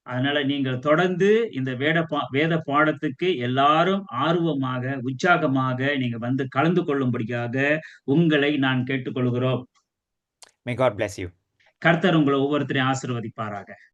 அதனால நீங்கள் தொடர்ந்து இந்த வேத பாடத்துக்கு எல்லாரும் ஆர்வமாக, உற்சாகமாக நீங்க வந்து கலந்து கொள்ளும்படியாக உங்களை நான் கேட்டுக்கொள்கிறோம். May God bless you. கர்த்தர் உங்களை ஒவ்வொருத்தரையும் ஆசீர்வதிப்பாராக.